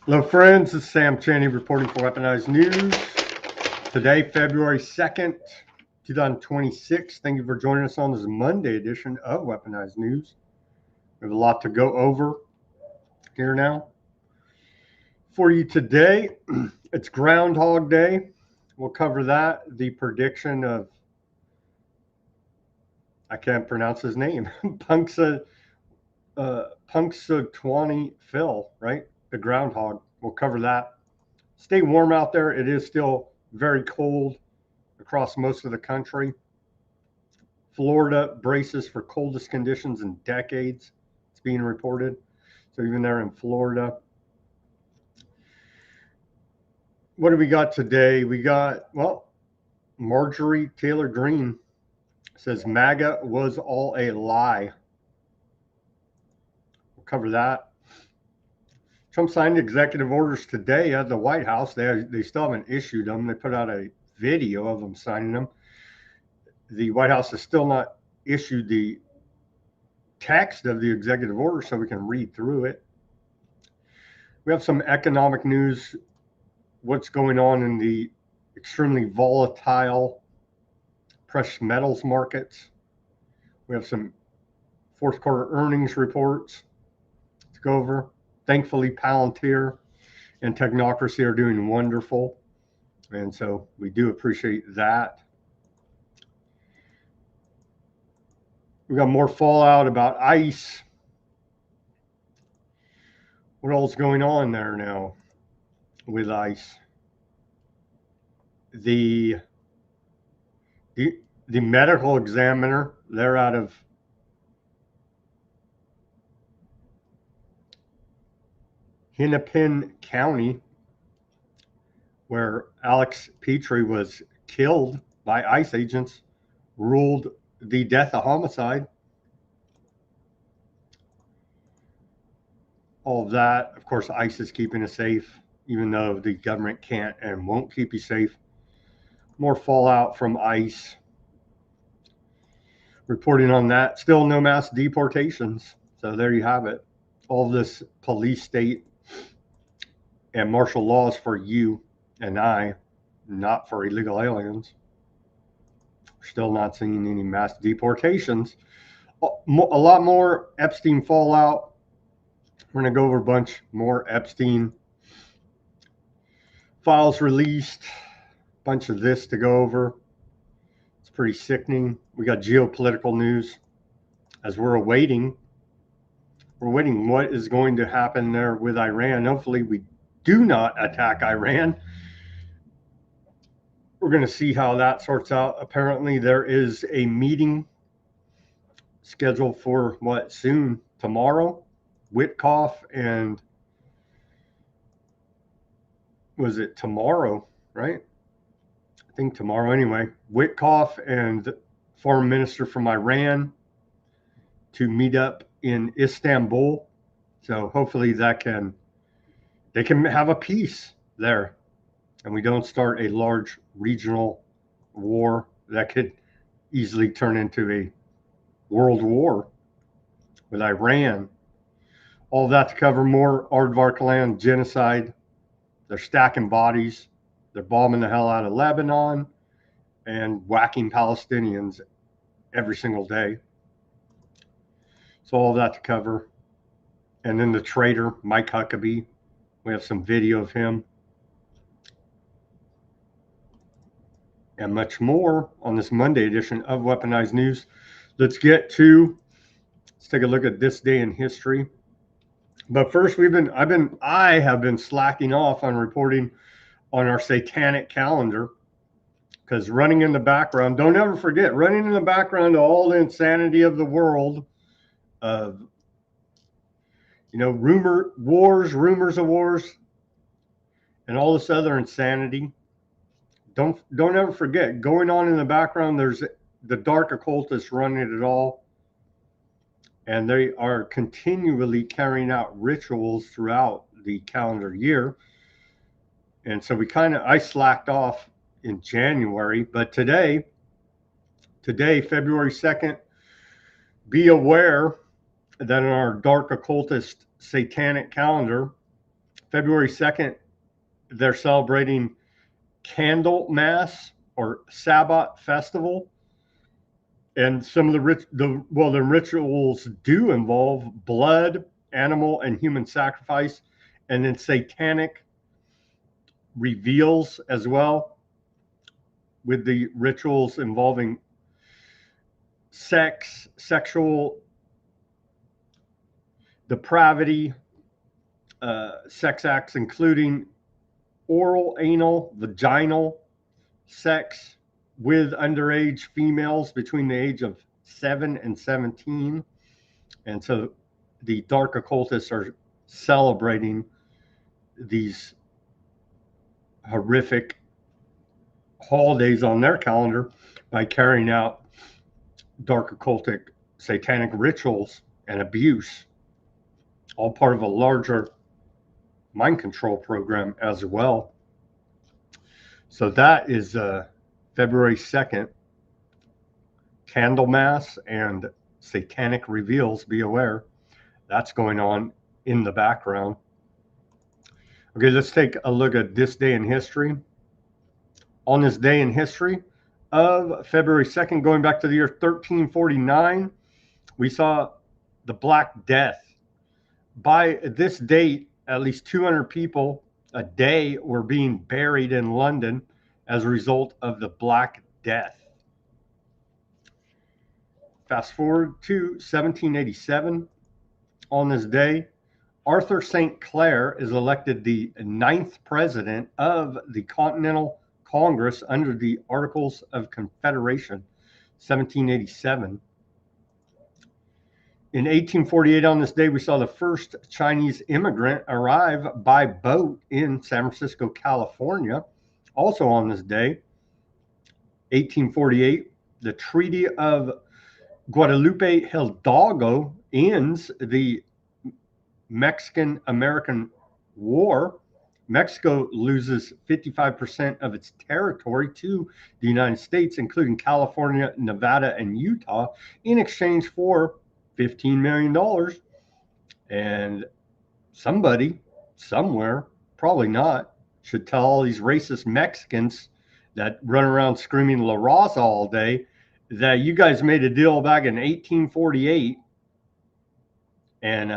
Hello, friends. This is Sam Chaney reporting for Weaponized News. Today, February 2nd, 2026. Thank you for joining us on this Monday edition of Weaponized News. We have a lot to go over here now. For you today, it's Groundhog Day. We'll cover that. The prediction of, I can't pronounce his name, Punxsutawney Phil, right? The groundhog. We'll cover that. Stay warm out there. It is still very cold across most of the country. Florida braces for coldest conditions in decades. It's being reported. So even there in Florida. What do we got today? We got, well, Marjorie Taylor Greene says MAGA was all a lie. We'll cover that. Trump signed executive orders today at the White House. They still haven't issued them. They put out a video of them signing them. The White House has still not issued the text of the executive order so we can read through it. We have some economic news, what's going on in the extremely volatile precious metals markets. We have some fourth quarter earnings reports to go over. Thankfully, Palantir and Technocracy are doing wonderful. And so we do appreciate that. We got more fallout about ICE. What else is going on there now with ICE? The medical examiner, they're out of Hennepin County, where Alex Petrie was killed by ICE agents, ruled the death a homicide. All of that, of course, ICE is keeping us safe, even though the government can't and won't keep you safe. More fallout from ICE. Reporting on that. Still no mass deportations. So there you have it. All this police state and martial laws for you and I, not for illegal aliens. Still not seeing any mass deportations. A lot more Epstein fallout. We're going to go over a bunch more Epstein files released. A bunch of this to go over. It's pretty sickening. We got geopolitical news as we're awaiting. We're waiting what is going to happen there with Iran. Hopefully we do not attack Iran. We're going to see how that sorts out. Apparently there is a meeting scheduled for what, soon? Tomorrow? Witkoff and, was it tomorrow, right? I think tomorrow anyway. Witkoff and foreign minister from Iran to meet up in Istanbul. So hopefully they can have a peace there and we don't start a large regional war that could easily turn into a world war with Iran. All that to cover more Aardvark land genocide. They're stacking bodies. They're bombing the hell out of Lebanon and whacking Palestinians every single day. So all that to cover. And then the traitor, Mike Huckabee. We have some video of him. And much more on this Monday edition of Weaponized News. Let's take a look at this day in history. But first, I have been slacking off on reporting on our satanic calendar, because running in the background, don't ever forget, running in the background to all the insanity of the world, of rumors of wars, and all this other insanity. Don't ever forget, going on in the background, there's the dark occultists running it all. And they are continually carrying out rituals throughout the calendar year. And so I slacked off in January, but today, February 2nd, be aware that in our dark occultist satanic calendar, February 2nd, they're celebrating Candlemas or Sabbath Festival. And some of the rituals do involve blood, animal, and human sacrifice, and then satanic reveals as well, with the rituals involving sex, sexual depravity, sex acts including oral, anal, vaginal sex with underage females between the age of 7 and 17. And so the dark occultists are celebrating these horrific holidays on their calendar by carrying out dark occultic satanic rituals and abuse, all part of a larger mind control program as well. So that is February 2nd, Candlemas and satanic reveals. Be aware, that's going on in the background. Okay, let's take a look at this day in history. On this day in history of February 2nd, going back to the year 1349, we saw the Black Death. By this date, at least 200 people a day were being buried in London as a result of the Black Death. Fast forward to 1787. On this day, Arthur St. Clair is elected the 9th president of the Continental Congress under the Articles of Confederation, 1787. In 1848, on this day, we saw the first Chinese immigrant arrive by boat in San Francisco, California. Also on this day, 1848, the Treaty of Guadalupe Hidalgo ends the Mexican-American War. Mexico loses 55% of its territory to the United States, including California, Nevada, and Utah, in exchange for $15 million. And somebody, somewhere, probably not, should tell all these racist Mexicans that run around screaming La Raza all day that you guys made a deal back in 1848 and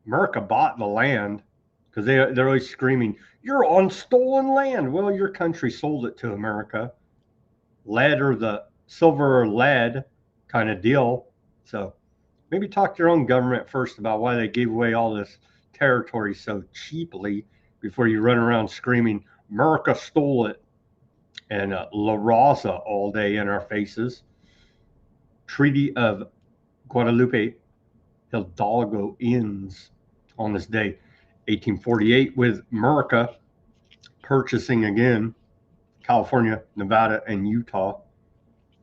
America bought the land, because they're always screaming, you're on stolen land. Well, your country sold it to America. Lead or the silver or lead kind of deal. So maybe talk to your own government first about why they gave away all this territory so cheaply before you run around screaming, America stole it, and La Raza all day in our faces. Treaty of Guadalupe Hidalgo ends on this day, 1848, with America purchasing again California, Nevada, and Utah.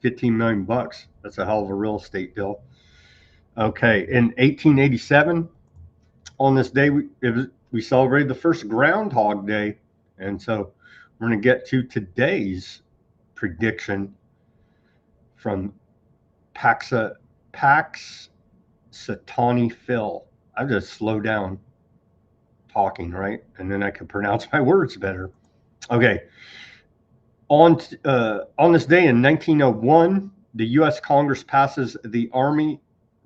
$15 million. That's a hell of a real estate deal. Okay, in 1887, on this day, we celebrated the first Groundhog Day. And so we're going to get to today's prediction from Pax Satani Phil. I just slow down talking, right? And then I can pronounce my words better. Okay. On this day in 1901, the U.S. Congress passes the Army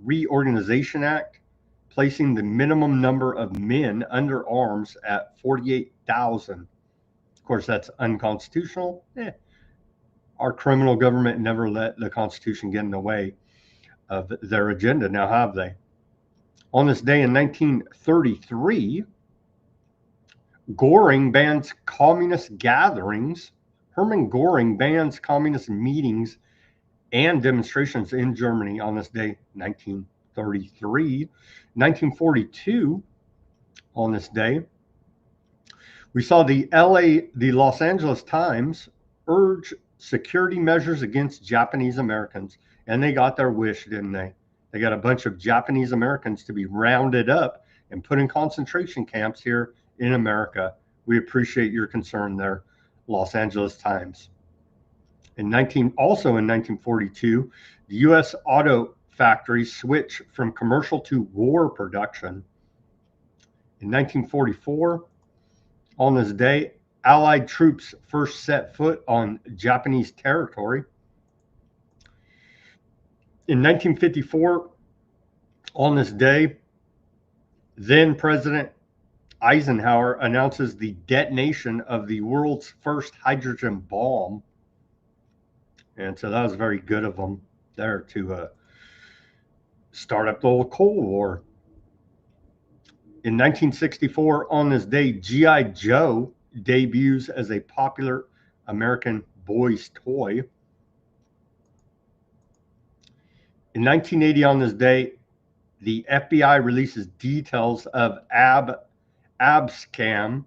Reorganization Act, placing the minimum number of men under arms at 48,000. Of course, that's unconstitutional. Our criminal government never let the Constitution get in the way of their agenda. Now have they? On this day in 1933, Göring bans communist gatherings. Hermann Göring bans communist meetings and demonstrations in Germany on this day, 1933. 1942, on this day, we saw the Los Angeles Times urge security measures against Japanese Americans, and they got their wish, didn't they? They got a bunch of Japanese Americans to be rounded up and put in concentration camps here in America. We appreciate your concern there, Los Angeles Times. Also in 1942, the U.S. auto factories switch from commercial to war production. In 1944, On this day, Allied troops first set foot on Japanese territory. In 1954, on this day, then President Eisenhower announces the detonation of the world's first hydrogen bomb. And so that was very good of them there to start up the old Cold War. In 1964, on this day, G.I. Joe debuts as a popular American boys' toy. In 1980, on this day, the FBI releases details of Abscam,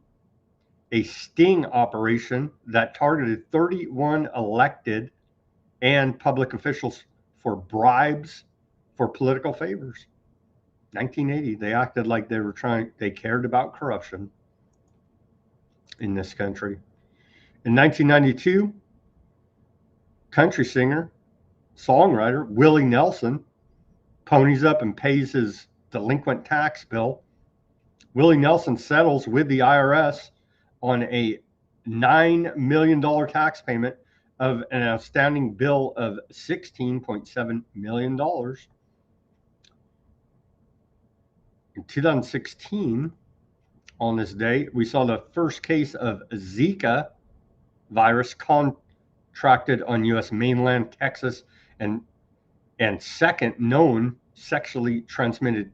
a sting operation that targeted 31 elected and public officials for bribes for political favors. 1980, they acted like they cared about corruption in this country. In 1992, country singer, songwriter Willie Nelson ponies up and pays his delinquent tax bill. Willie Nelson settles with the IRS on a $9 million tax payment of an outstanding bill of $16.7 million. In 2016, on this day, we saw the first case of Zika virus contracted on U.S. mainland Texas, and second known sexually transmitted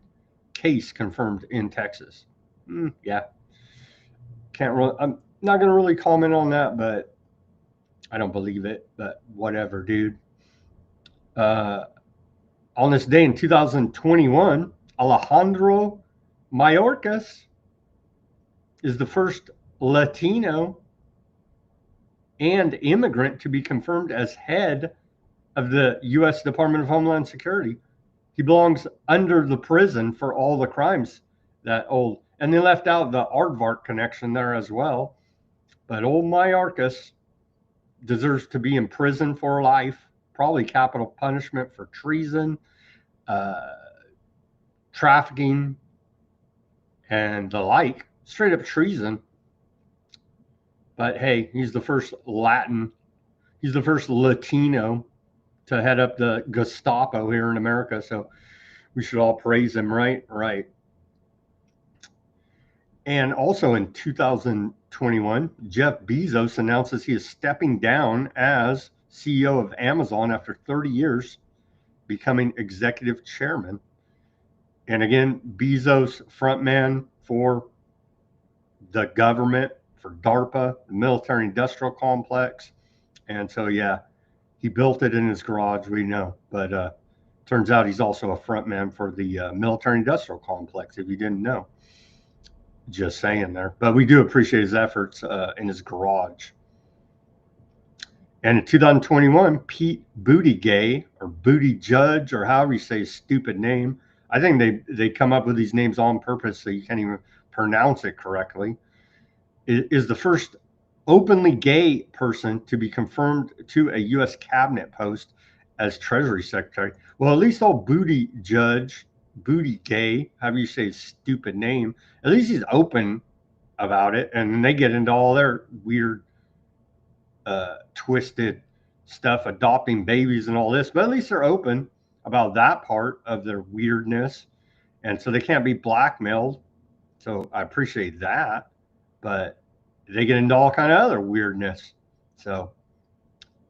case confirmed in Texas. Yeah, can't really. I'm not going to really comment on that, but I don't believe it. But whatever, dude. On this day in 2021, Alejandro Mayorkas is the first Latino and immigrant to be confirmed as head of the U.S. Department of Homeland Security. He belongs under the prison for all the crimes that old, and they left out the Aardvark connection there as well. But old Mayorkas deserves to be in prison for life, probably capital punishment for treason, trafficking, and the like, straight up treason. But hey, he's the first Latino to head up the Gestapo here in America. So we should all praise him, right? Right. And also in 2021, Jeff Bezos announces he is stepping down as CEO of Amazon after 30 years, becoming executive chairman. And again, Bezos, frontman for the government, for DARPA, the military industrial complex. And so, yeah, he built it in his garage, we know. But turns out he's also a frontman for the military industrial complex, if you didn't know. Just saying there. But we do appreciate his efforts in his garage. And in 2021, Pete Buttigieg, or Buttigieg, or however you say his stupid name, I think they come up with these names on purpose so you can't even pronounce it correctly, is the first openly gay person to be confirmed to a U.S. cabinet post as Treasury Secretary. Well, at least all Buttigieg, however you say his stupid name, at least he's open about it, and then they get into all their weird, twisted stuff, adopting babies and all this, but at least they're open about that part of their weirdness, and so they can't be blackmailed. So I appreciate that, but they get into all kind of other weirdness. So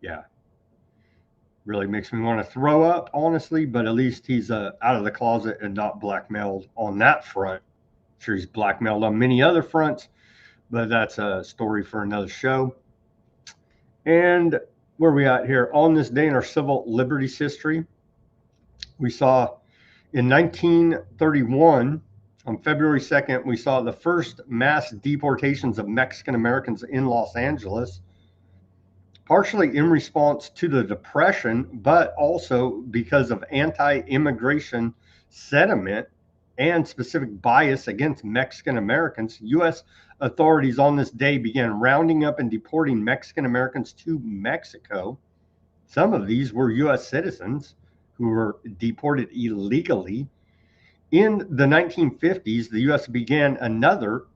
yeah, really makes me want to throw up, honestly, but at least he's out of the closet and not blackmailed on that front. I'm sure he's blackmailed on many other fronts, but that's a story for another show. And where are we at here? On this day in our civil liberties history, we saw in 1931, on February 2nd, we saw the first mass deportations of Mexican Americans in Los Angeles, partially in response to the Depression, but also because of anti-immigration sentiment and specific bias against Mexican Americans. U.S. authorities on this day began rounding up and deporting Mexican Americans to Mexico. Some of these were U.S. citizens who were deported illegally. In the 1950s, the U.S. began another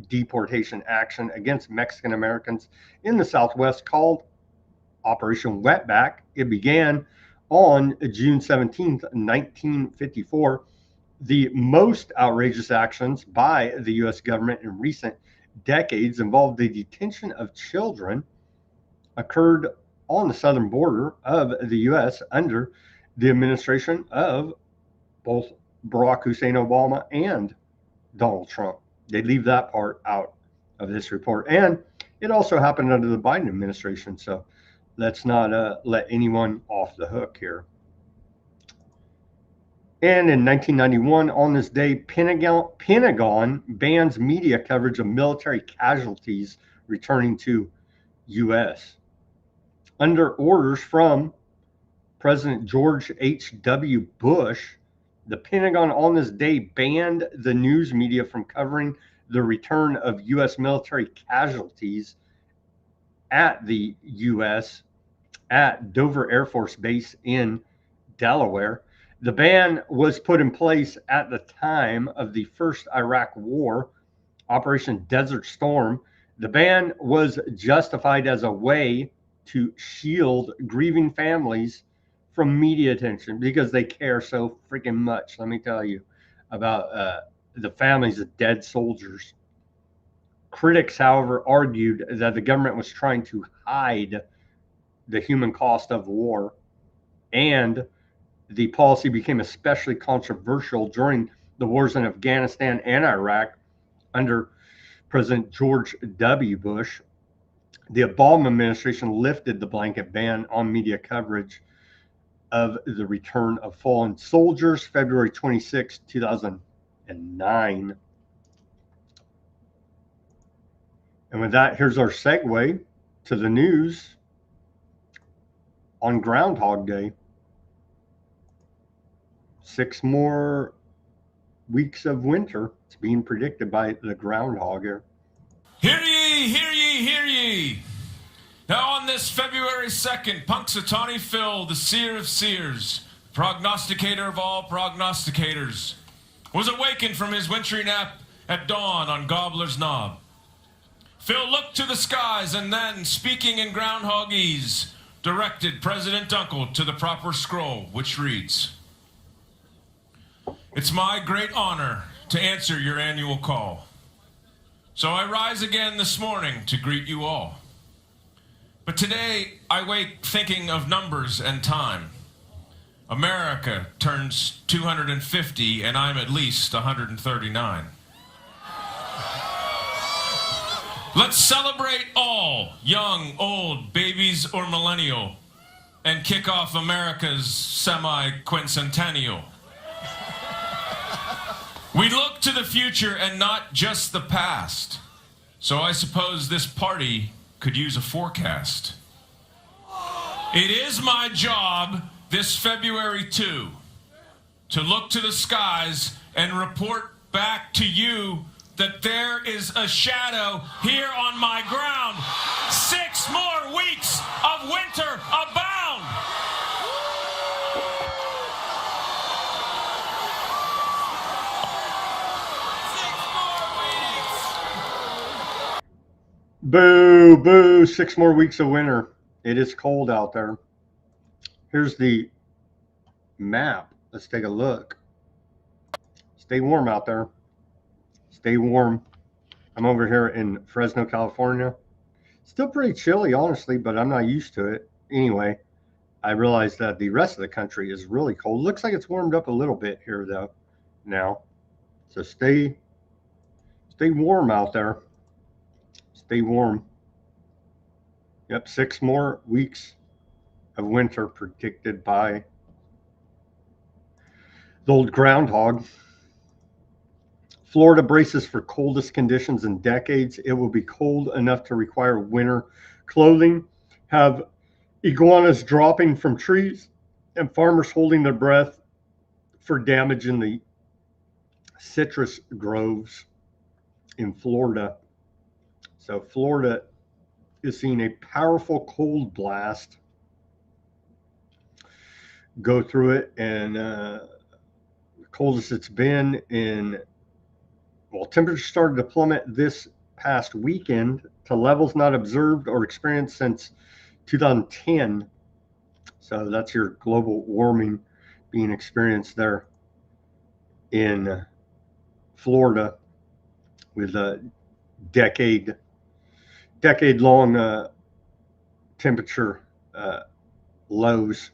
deportation action against Mexican Americans in the Southwest called Operation Wetback. It began on June 17th, 1954. The most outrageous actions by the U.S. government in recent decades involved the detention of children occurred on the southern border of the U.S. under the administration of both Barack Hussein Obama and Donald Trump. They leave that part out of this report. And it also happened under the Biden administration. So let's not let anyone off the hook here. And in 1991, on this day, Pentagon bans media coverage of military casualties returning to U.S. Under orders from President George H.W. Bush, the Pentagon on this day banned the news media from covering the return of U.S. military casualties at the U.S. at Dover Air Force Base in Delaware. The ban was put in place at the time of the first Iraq War, Operation Desert Storm. The ban was justified as a way to shield grieving families from media attention because they care so freaking much, let me tell you, about the families of dead soldiers. Critics, however, argued that the government was trying to hide the human cost of war, and the policy became especially controversial during the wars in Afghanistan and Iraq under President George W. Bush. The Obama administration lifted the blanket ban on media coverage of the return of fallen soldiers February 26, 2009. And with that, here's our segue to the news on Groundhog Day. 6 more weeks of winter. It's being predicted by the groundhog here. Hear ye, hear ye, hear ye. Now on this February 2nd, Punxsutawney Phil, the seer of seers, prognosticator of all prognosticators, was awakened from his wintry nap at dawn on Gobbler's Knob. Phil looked to the skies and then, speaking in groundhogese, directed President Dunkel to the proper scroll, which reads, "It's my great honor to answer your annual call. So I rise again this morning to greet you all. But today I wake thinking of numbers and time. America turns 250 and I'm at least 139. Let's celebrate all, young, old, babies or millennial, and kick off America's semi-quincentennial. We look to the future and not just the past. So I suppose this party could use a forecast. It is my job this February 2 to look to the skies and report back to you that there is a shadow here on my ground. 6 more weeks of winter abound. Boo, boo, 6 more weeks of winter. It is cold out there. Here's the map. Let's take a look. Stay warm out there. Stay warm. I'm over here in Fresno, California. Still pretty chilly, honestly, but I'm not used to it. Anyway, I realize that the rest of the country is really cold. Looks like it's warmed up a little bit here, though, now. So stay warm out there. Stay warm. Yep, 6 more weeks of winter predicted by the old groundhog. Florida braces for coldest conditions in decades. It will be cold enough to require winter clothing. Have iguanas dropping from trees and farmers holding their breath for damage in the citrus groves in Florida. So Florida is seeing a powerful cold blast go through it, and the coldest it's been in, well, temperatures started to plummet this past weekend to levels not observed or experienced since 2010. So that's your global warming being experienced there in Florida with a decade long temperature lows,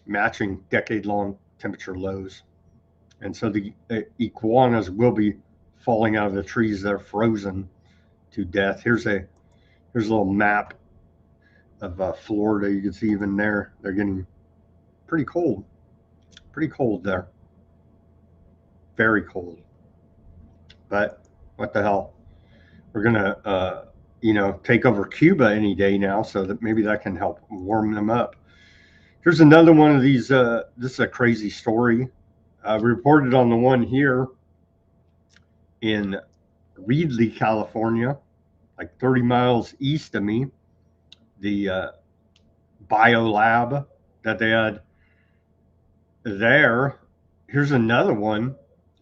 matching decade long temperature lows. And so the iguanas will be falling out of the trees. They're frozen to death. Here's a little map of Florida. You can see even there, they're getting pretty cold there. Very cold. But what the hell? We're gonna, take over Cuba any day now, so that maybe that can help warm them up. Here's another one of these. This is a crazy story. I reported on the one here in Reedley, California, like 30 miles east of me. The biolab that they had there. Here's another one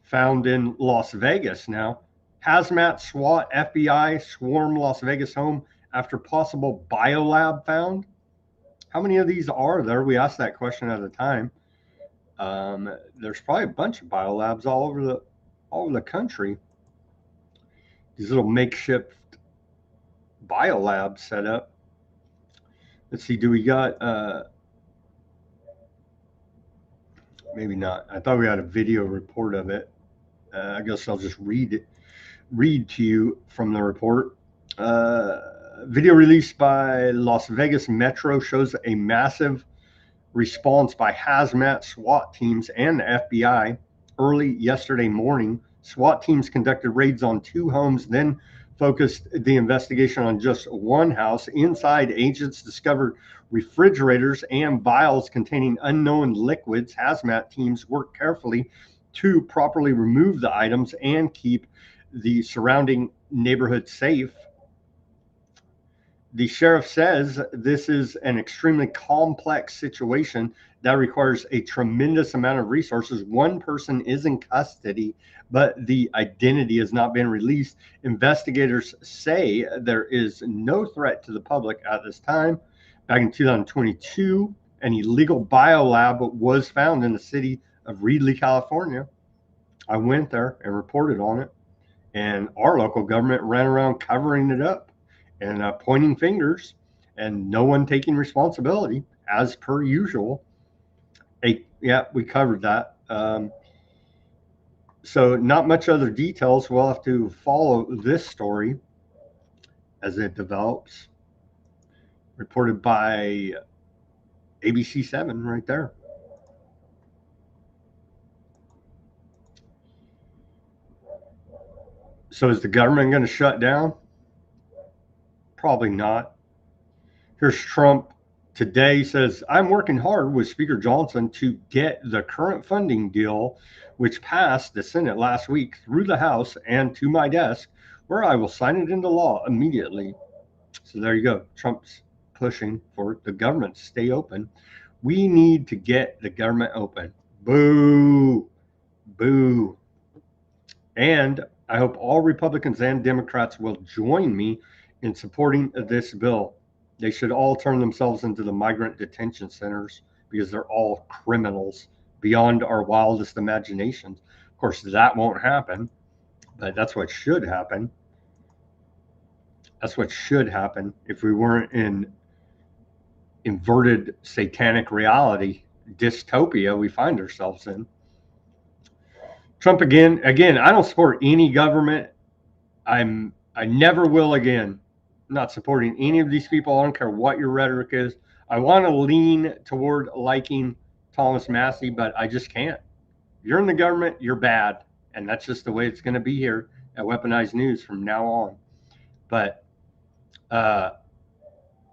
found in Las Vegas now. Hazmat, SWAT, FBI swarm Las Vegas home after possible biolab found. How many of these are there? We asked that question at the time. There's probably a bunch of biolabs all over the country. These little makeshift biolabs set up. Let's see. Do we got? Maybe not. I thought we had a video report of it. I guess I'll just read to you from the report. Video released by Las Vegas Metro shows a massive response by hazmat SWAT teams and the FBI early yesterday morning. SWAT teams conducted raids on 2 homes, then focused the investigation on just one house. Inside, agents discovered refrigerators and vials containing unknown liquids. Hazmat teams worked carefully to properly remove the items and keep the surrounding neighborhood safe. The sheriff says this is an extremely complex situation that requires a tremendous amount of resources. One person is in custody, but the identity has not been released. Investigators say there is no threat to the public at this time. Back in 2022, an illegal biolab was found in the city of Reedley, California. I went there and reported on it, and our local government ran around covering it up and pointing fingers, and no one taking responsibility, as per usual. Yeah, we covered that. So not much other details. We'll have to follow this story as it develops. Reported by ABC7 right there. So is the government going to shut down? Probably not. Here's Trump today says, I'm working hard with Speaker Johnson to get the current funding deal, which passed the Senate last week, through the House and to my desk, where I will sign it into law immediately. So there you go. Trump's pushing for the government to stay open. We need to get the government open. Boo. Boo. And I hope all Republicans and Democrats will join me in supporting this bill. They should all turn themselves into the migrant detention centers because they're all criminals beyond our wildest imaginations. Of course, that won't happen, but that's what should happen. That's what should happen if we weren't in inverted satanic reality, dystopia we find ourselves in. Trump again, I don't support any government. I never will again. I'm not supporting any of these people. I don't care what your rhetoric is. I want to lean toward liking Thomas Massie, but I just can't. You're in the government, you're bad. And that's just the way it's going to be here at Weaponized News from now on. But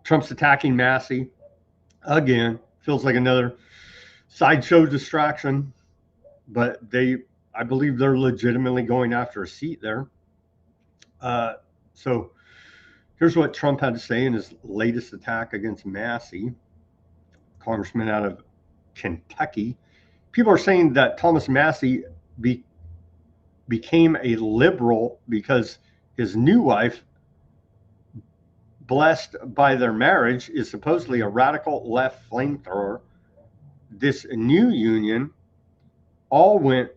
Trump's attacking Massie again. Feels like another sideshow distraction. But I believe they're legitimately going after a seat there. So here's what Trump had to say in his latest attack against Massie, congressman out of Kentucky. People are saying that Thomas Massie became a liberal because His new wife, blessed by their marriage, is supposedly a radical left flamethrower. This new union all went.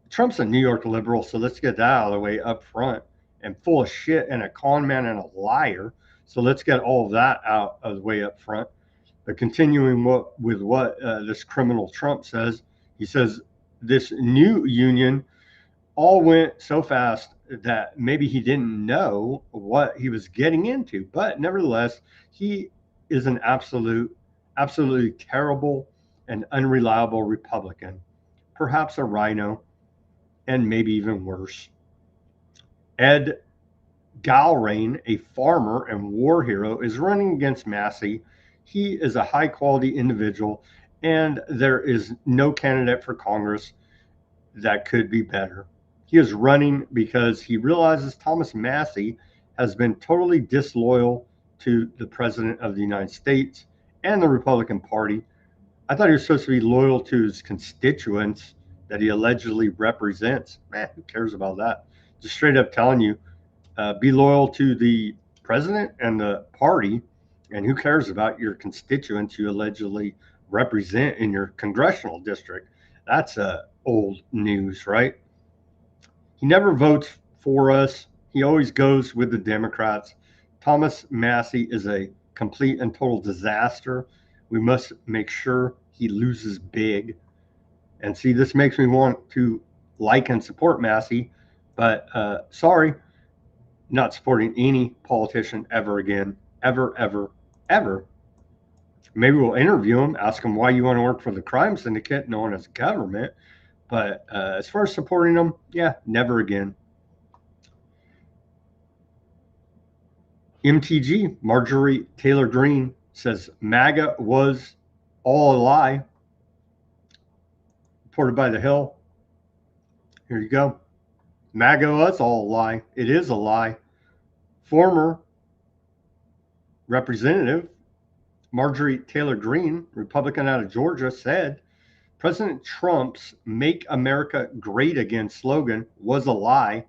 Trump's a New York liberal, so let's get that out of the way up front, and full of shit and a con man and a liar. So let's get all of that out of the way up front. But continuing with what this criminal Trump says, he says this new union all went so fast that maybe he didn't know what he was getting into. But nevertheless, he is an absolutely terrible and unreliable Republican, perhaps a rhino, and maybe even worse. Ed Galrain, a farmer and war hero, is running against Massey. He is a high quality individual, and there is no candidate for Congress that could be better. He is running because he realizes Thomas Massey has been totally disloyal to the President of the United States and the Republican Party. I thought he was supposed to be loyal to his constituents that he allegedly represents. Man, who cares about that? Just straight up telling you, be loyal to the president and the party, and who cares about your constituents you allegedly represent in your congressional district? That's old news, right? He never votes for us. He always goes with the Democrats. Thomas Massey is a complete and total disaster. We must make sure he loses big. And see, this makes me want to like and support Massey, but sorry, not supporting any politician ever again. Ever. Maybe we'll interview him, ask him why you want to work for the crime syndicate known as government. But as far as supporting them, yeah, never again. MTG, Marjorie Taylor Greene, says MAGA was all a lie. Reported by The Hill. Here you go. MAGA was all a lie. It is a lie. Former Representative Marjorie Taylor Greene, Republican out of Georgia, said President Trump's Make America Great Again slogan was a lie,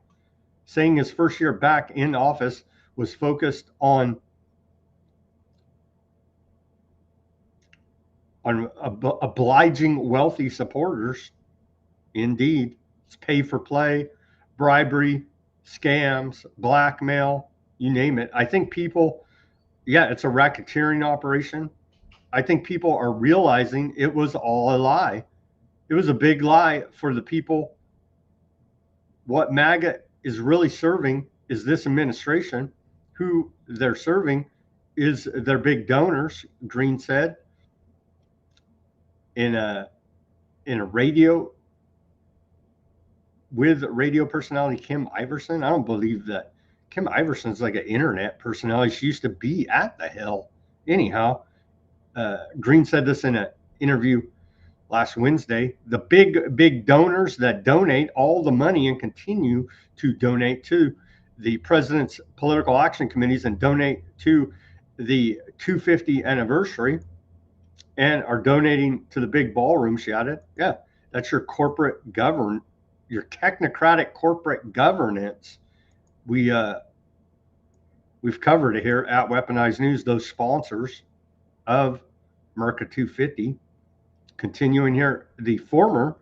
saying his first year back in office was focused on obliging wealthy supporters. Indeed, it's pay for play, bribery, scams, blackmail, you name it. I think people, it's a racketeering operation. I think people are realizing it was all a lie. It was a big lie for the people. What MAGA is really serving is this administration. Who they're serving is their big donors, Greene said in a radio with radio personality Kim Iverson. I don't believe that Kim Iverson's like an internet personality. She used to be at The Hill. Anyhow, Greene said this in an interview last Wednesday. The big donors that donate all the money and continue to donate to the president's political action committees and donate to the 250 anniversary and are donating to the big ballroom, she added. Yeah, that's your corporate your technocratic corporate governance. We've covered it here at Weaponized News, those sponsors of America 250. Continuing here, the former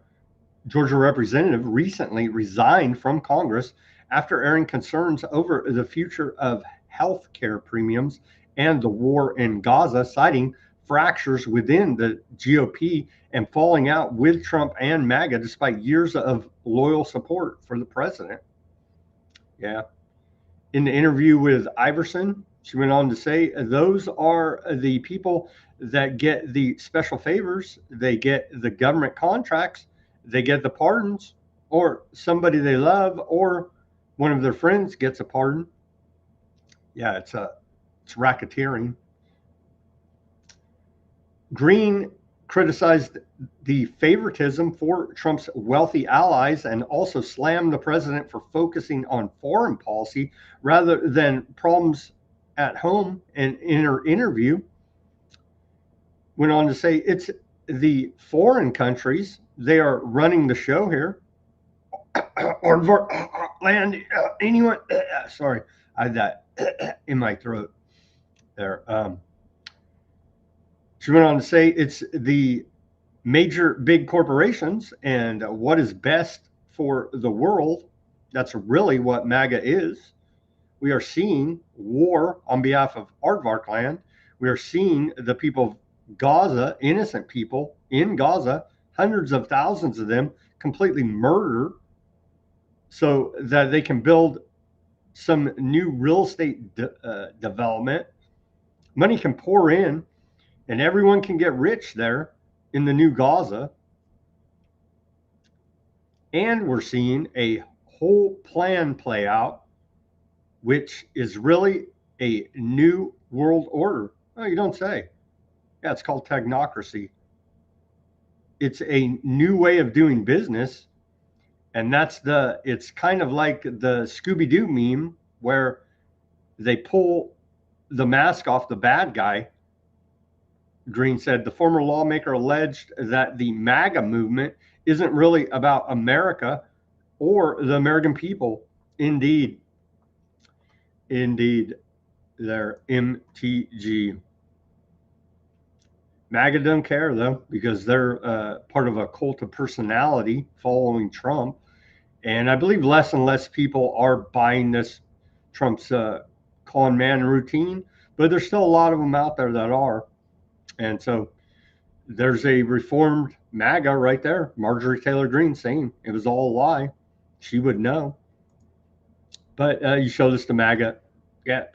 Georgia representative recently resigned from Congress after airing concerns over the future of health care premiums and the war in Gaza, citing fractures within the GOP and falling out with Trump and MAGA despite years of loyal support for the president. Yeah. In the interview with Iverson, she went on to say, those are the people that get the special favors, they get the government contracts, they get the pardons, or somebody they love, or one of their friends gets a pardon. Yeah, it's racketeering. Greene criticized the favoritism for Trump's wealthy allies and also slammed the president for focusing on foreign policy rather than problems at home. And in her interview, went on to say it's the foreign countries, they are running the show here. Or land anyone. Sorry, I had that in my throat there. She went on to say it's the major big corporations and what is best for the world. That's really what MAGA is. We are seeing war on behalf of Aardvark land. We are seeing the people of Gaza, innocent people in Gaza, hundreds of thousands of them, completely murdered so that they can build some new real estate development. Money can pour in and everyone can get rich there in the new Gaza. And we're seeing a whole plan play out, which is really a new world order. Oh, you don't say. Yeah, it's called technocracy. It's a new way of doing business. And it's kind of like the Scooby-Doo meme where they pull the mask off the bad guy. Green said the former lawmaker alleged that the MAGA movement isn't really about America or the American people. Indeed. They're MTG. MAGA don't care though, because they're part of a cult of personality following Trump. And I believe less and less people are buying this Trump's con man routine, but there's still a lot of them out there that are. And so there's a reformed MAGA right there. Marjorie Taylor Greene saying it was all a lie. She would know. But you show this to MAGA. Yeah,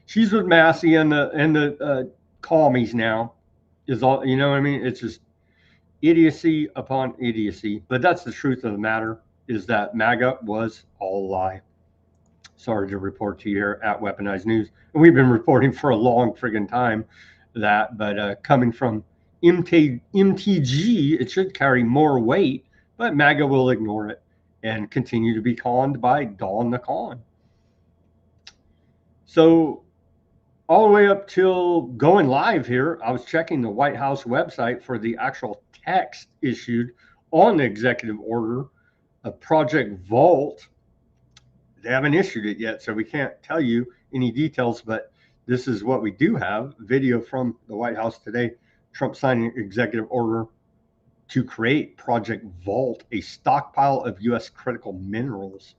she's with Massey and the commies now. Is all, you know what I mean? It's just idiocy upon idiocy. But that's the truth of the matter, is that MAGA was all a lie. Sorry to report to you here at Weaponized News. And we've been reporting for a long friggin' time that, but coming from MTG, it should carry more weight, but MAGA will ignore it and continue to be conned by Dawn the Con. So all the way up till going live here, I was checking the White House website for the actual text issued on the executive order of Project Vault. They haven't issued it yet, so we can't tell you any details, but this is what we do have. Video from the White House today. Trump signing executive order to create Project Vault, a stockpile of U.S. critical minerals.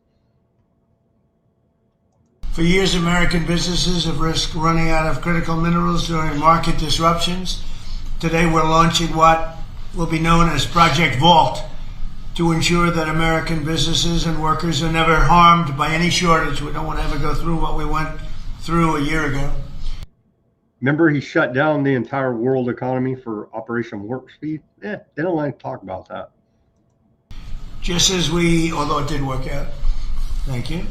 For years, American businesses have risked running out of critical minerals during market disruptions. Today, we're launching what will be known as Project Vault to ensure that American businesses and workers are never harmed by any shortage. We don't want to ever go through what we went through a year ago. Remember, he shut down the entire world economy for Operation Warp Speed? They don't like to talk about that. Just as although it did work out, thank you.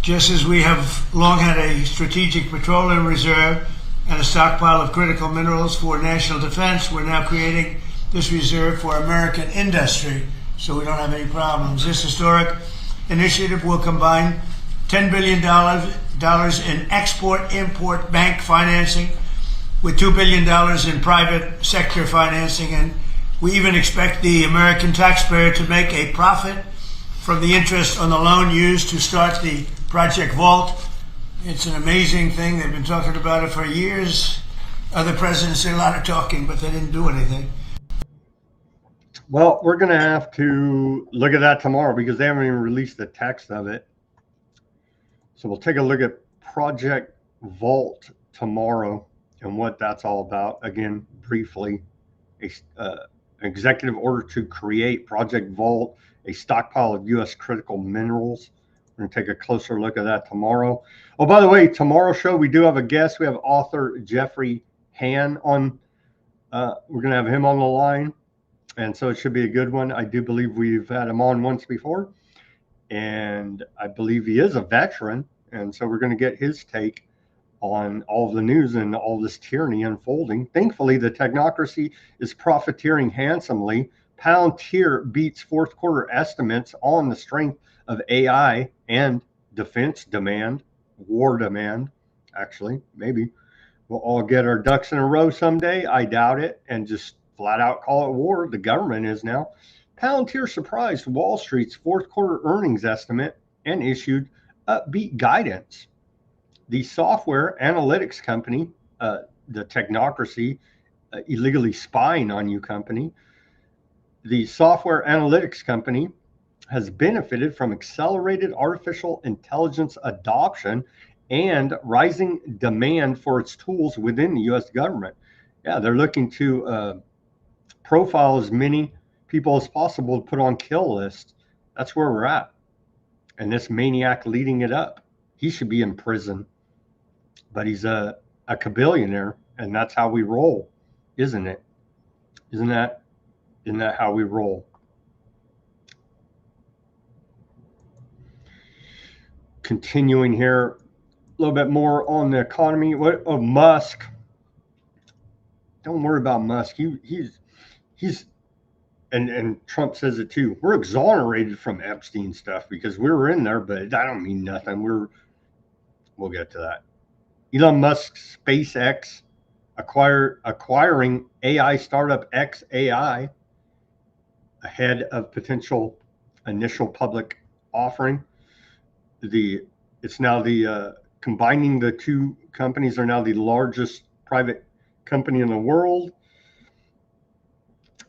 Just as we have long had a strategic petroleum reserve and a stockpile of critical minerals for national defense, we're now creating this reserve for American industry so we don't have any problems. This historic initiative will combine $10 billion in export-import bank financing with $2 billion in private sector financing, and we even expect the American taxpayer to make a profit from the interest on the loan used to start the Project Vault. It's an amazing thing. They've been talking about it for years. Other presidents did a lot of talking, but they didn't do anything. Well, we're going to have to look at that tomorrow because they haven't even released the text of it. So we'll take a look at Project Vault tomorrow and what that's all about. Again, briefly, executive order to create Project Vault, a stockpile of U.S. critical minerals. We're going to take a closer look at that tomorrow. Oh, by the way, tomorrow's show, we do have a guest. We have author Jeffrey Han on. We're going to have him on the line. And so it should be a good one. I do believe we've had him on once before. And I believe he is a veteran. And so we're going to get his take on all of the news and all this tyranny unfolding. Thankfully, the technocracy is profiteering handsomely. Palantir beats fourth quarter estimates on the strength of AI and defense demand, war demand. Actually, maybe we'll all get our ducks in a row someday. I doubt it, and just flat out call it war. The government is now. Palantir surprised Wall Street's fourth quarter earnings estimate and issued upbeat guidance. The software analytics company, the technocracy, illegally spying on you company, the software analytics company has benefited from accelerated artificial intelligence adoption and rising demand for its tools within the U.S. government. Yeah, they're looking to profile as many people as possible to put on kill lists. That's where we're at. And this maniac leading it up, he should be in prison. But he's a billionaire, and that's how we roll, isn't it? Isn't that how we roll? Continuing here, a little bit more on the economy. Musk? Don't worry about Musk. He's and Trump says it too. We're exonerated from Epstein stuff because we were in there, but that don't mean nothing. We'll get to that. Elon Musk's SpaceX acquiring AI startup XAI ahead of potential initial public offering. It's now combining the two companies are now the largest private company in the world,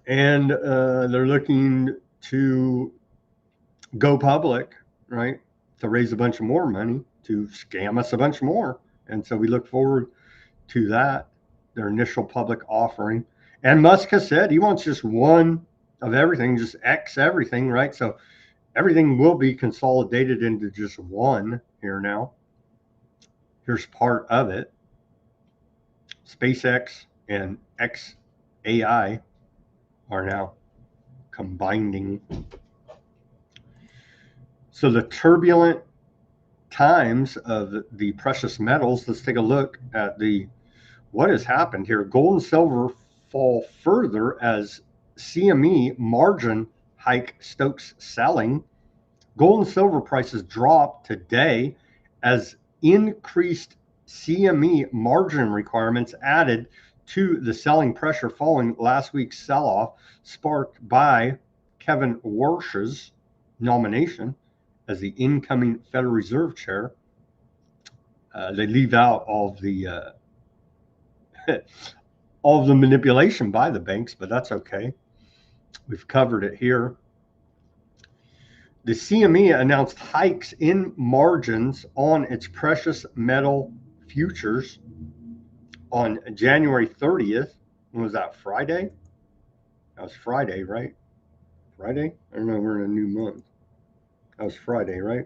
and they're looking to go public, right, to raise a bunch of more money to scam us a bunch more. And so we look forward to that, their initial public offering. And Musk has said he wants just one of everything, just X everything, right? So everything will be consolidated into just one here now. Here's part of it. SpaceX and XAI are now combining. So the turbulent times of the precious metals, let's take a look at what has happened here. Gold and silver fall further as CME margin hike stokes selling. Gold and silver prices dropped today as increased CME margin requirements added to the selling pressure following last week's sell-off sparked by Kevin Warsh's nomination as the incoming Federal Reserve Chair. They leave out all of the manipulation by the banks, but that's okay. We've covered it here. The CME announced hikes in margins on its precious metal futures on January 30th. When was that? Friday? That was Friday, right? Friday? I don't know. We're in a new month. That was Friday, right?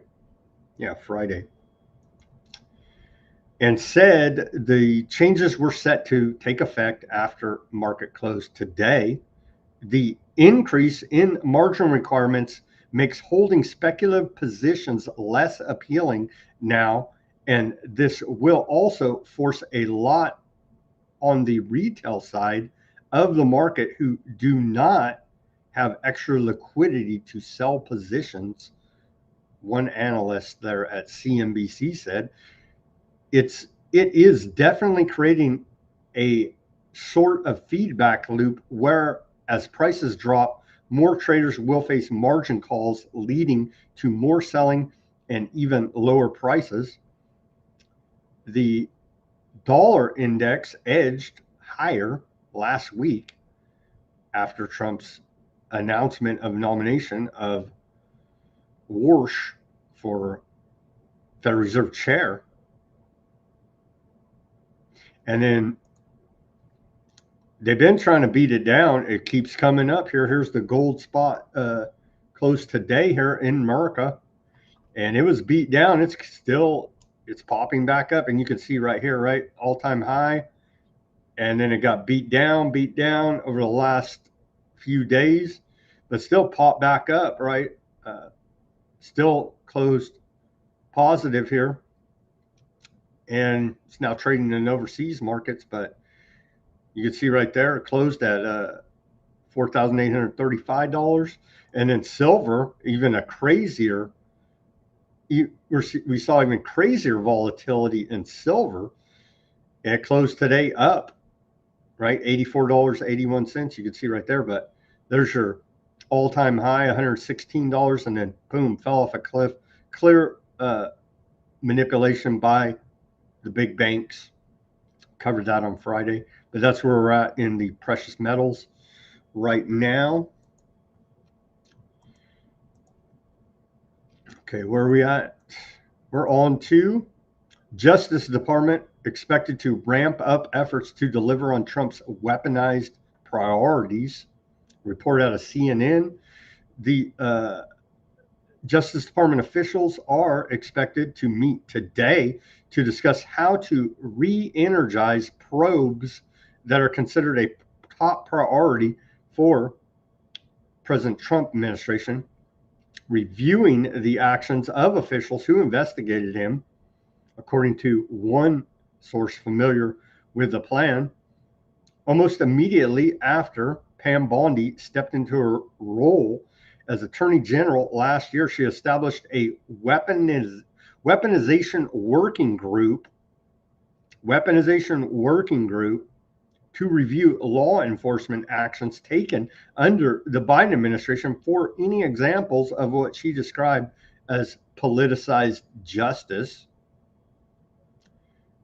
Yeah, Friday. And said the changes were set to take effect after market close today. The increase in margin requirements makes holding speculative positions less appealing now, and this will also force a lot on the retail side of the market who do not have extra liquidity to sell positions. One analyst there at CNBC said it is definitely creating a sort of feedback loop where as prices drop, more traders will face margin calls leading to more selling and even lower prices. The dollar index edged higher last week after Trump's announcement of nomination of Warsh for Federal Reserve Chair. And then they've been trying to beat it down. It keeps coming up here. Here's the gold spot close today here in America. And it was beat down. It's popping back up. And you can see right here, right? All-time high. And then it got beat down over the last few days, but still popped back up, right? Still closed positive here. And it's now trading in overseas markets, but you can see right there, it closed at $4,835. And then silver, even a crazier, we saw even crazier volatility in silver. And it closed today up, right? $84.81. You can see right there, but there's your all-time high, $116, and then boom, fell off a cliff, clear manipulation by the big banks. Covered that on Friday, but that's where we're at in the precious metals right now. Okay, where are we at? We're on to Justice Department expected to ramp up efforts to deliver on Trump's weaponized priorities. Report out of CNN. The Justice Department officials are expected to meet today to discuss how to re-energize probes that are considered a top priority for President Trump administration, reviewing the actions of officials who investigated him, according to one source familiar with the plan. Almost immediately after Pam Bondi stepped into her role as Attorney General last year, she established a weaponization working group to review law enforcement actions taken under the Biden administration for any examples of what she described as politicized justice.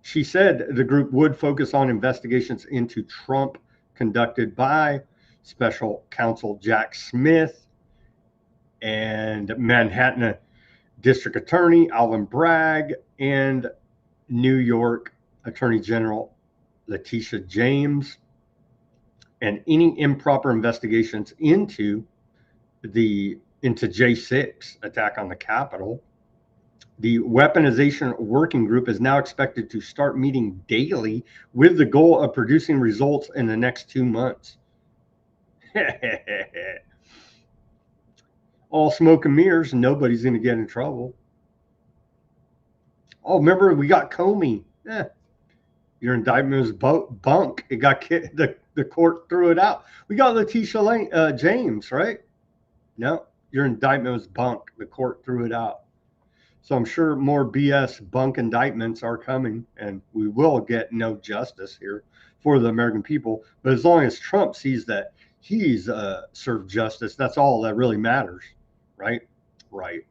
She said the group would focus on investigations into Trump conducted by Special Counsel Jack Smith and Manhattan District Attorney Alvin Bragg and New York Attorney General Letitia James, and any improper investigations into J6 attack on the Capitol. The weaponization working group is now expected to start meeting daily with the goal of producing results in the next 2 months. All smoke and mirrors, nobody's going to get in trouble. Oh, remember we got Comey. Your indictment was bunk. It got the court threw it out. We got Letitia James, right? No, your indictment was bunk. The court threw it out. So I'm sure more BS bunk indictments are coming, and we will get no justice here for the American people. But as long as Trump sees that he's served justice, that's all that really matters, right? Right.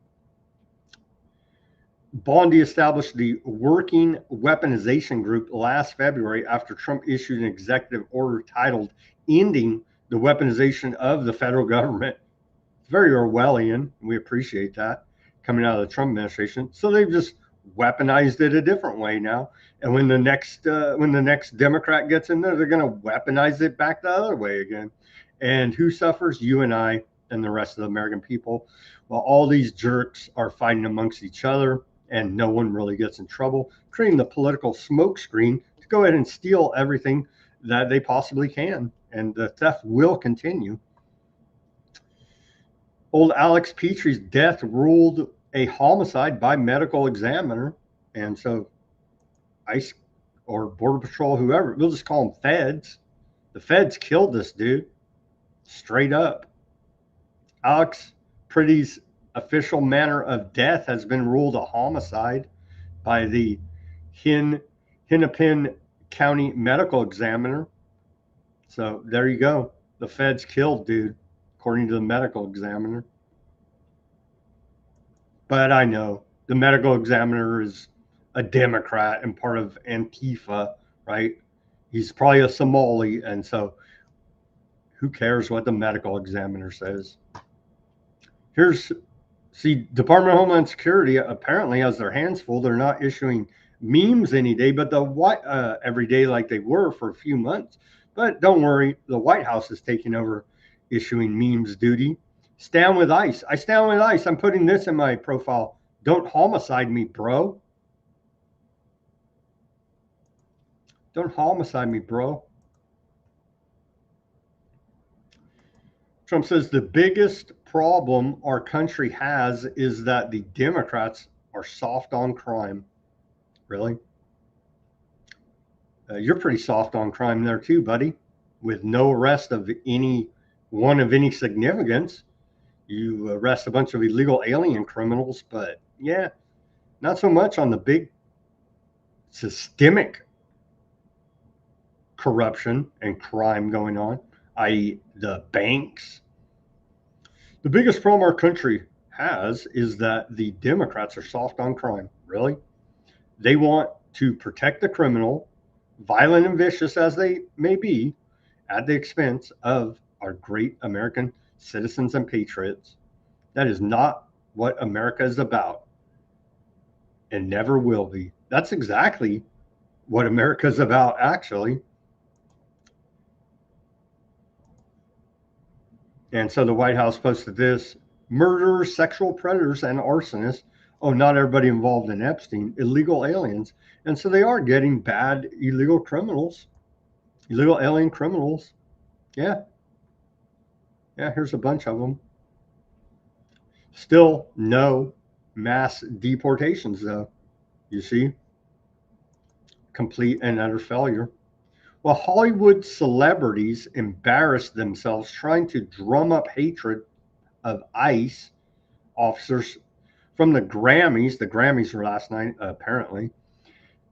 Bondi established the Working Weaponization Group last February after Trump issued an executive order titled Ending the Weaponization of the Federal Government. It's very Orwellian. We appreciate that coming out of the Trump administration. So they've just weaponized it a different way now. And when the next Democrat gets in there, they're going to weaponize it back the other way again. And who suffers? You and I and the rest of the American people. While all these jerks are fighting amongst each other and no one really gets in trouble, creating the political smokescreen to go ahead and steal everything that they possibly can. And the theft will continue. Old Alex Petrie's death ruled a homicide by medical examiner. And so ICE or Border Patrol, whoever, we'll just call them feds. The feds killed this dude straight up. Alex Petrie's official manner of death has been ruled a homicide by the Hennepin County medical examiner. So there you go. The feds killed dude, according to the medical examiner. But I know the medical examiner is a Democrat and part of Antifa, right? He's probably a Somali, and so who cares what the medical examiner says? Department of Homeland Security apparently has their hands full. They're not issuing memes any day, but every day like they were for a few months. But don't worry, the White House is taking over issuing memes duty. Stand with ICE. I stand with ICE. I'm putting this in my profile. Don't homicide me, bro. Don't homicide me, bro. Trump says the biggest problem our country has is that the Democrats are soft on crime. Really? You're pretty soft on crime there too, buddy, with no arrest of anyone of any significance. You arrest a bunch of illegal alien criminals, but yeah, not so much on the big systemic corruption and crime going on, i.e. the banks. The biggest problem our country has is that the Democrats are soft on crime. Really? They want to protect the criminal, violent and vicious as they may be, at the expense of our great American citizens and patriots. That is not what America is about and never will be. That's exactly what America is about, actually. And so the White House posted this: murderers, sexual predators, and arsonists. Oh, not everybody involved in Epstein, illegal aliens. And so they are getting bad illegal criminals, illegal alien criminals. Yeah. Yeah, here's a bunch of them. Still no mass deportations, though. You see? Complete and utter failure. Well, Hollywood celebrities embarrass themselves trying to drum up hatred of ICE officers from the Grammys. The Grammys were last night, apparently.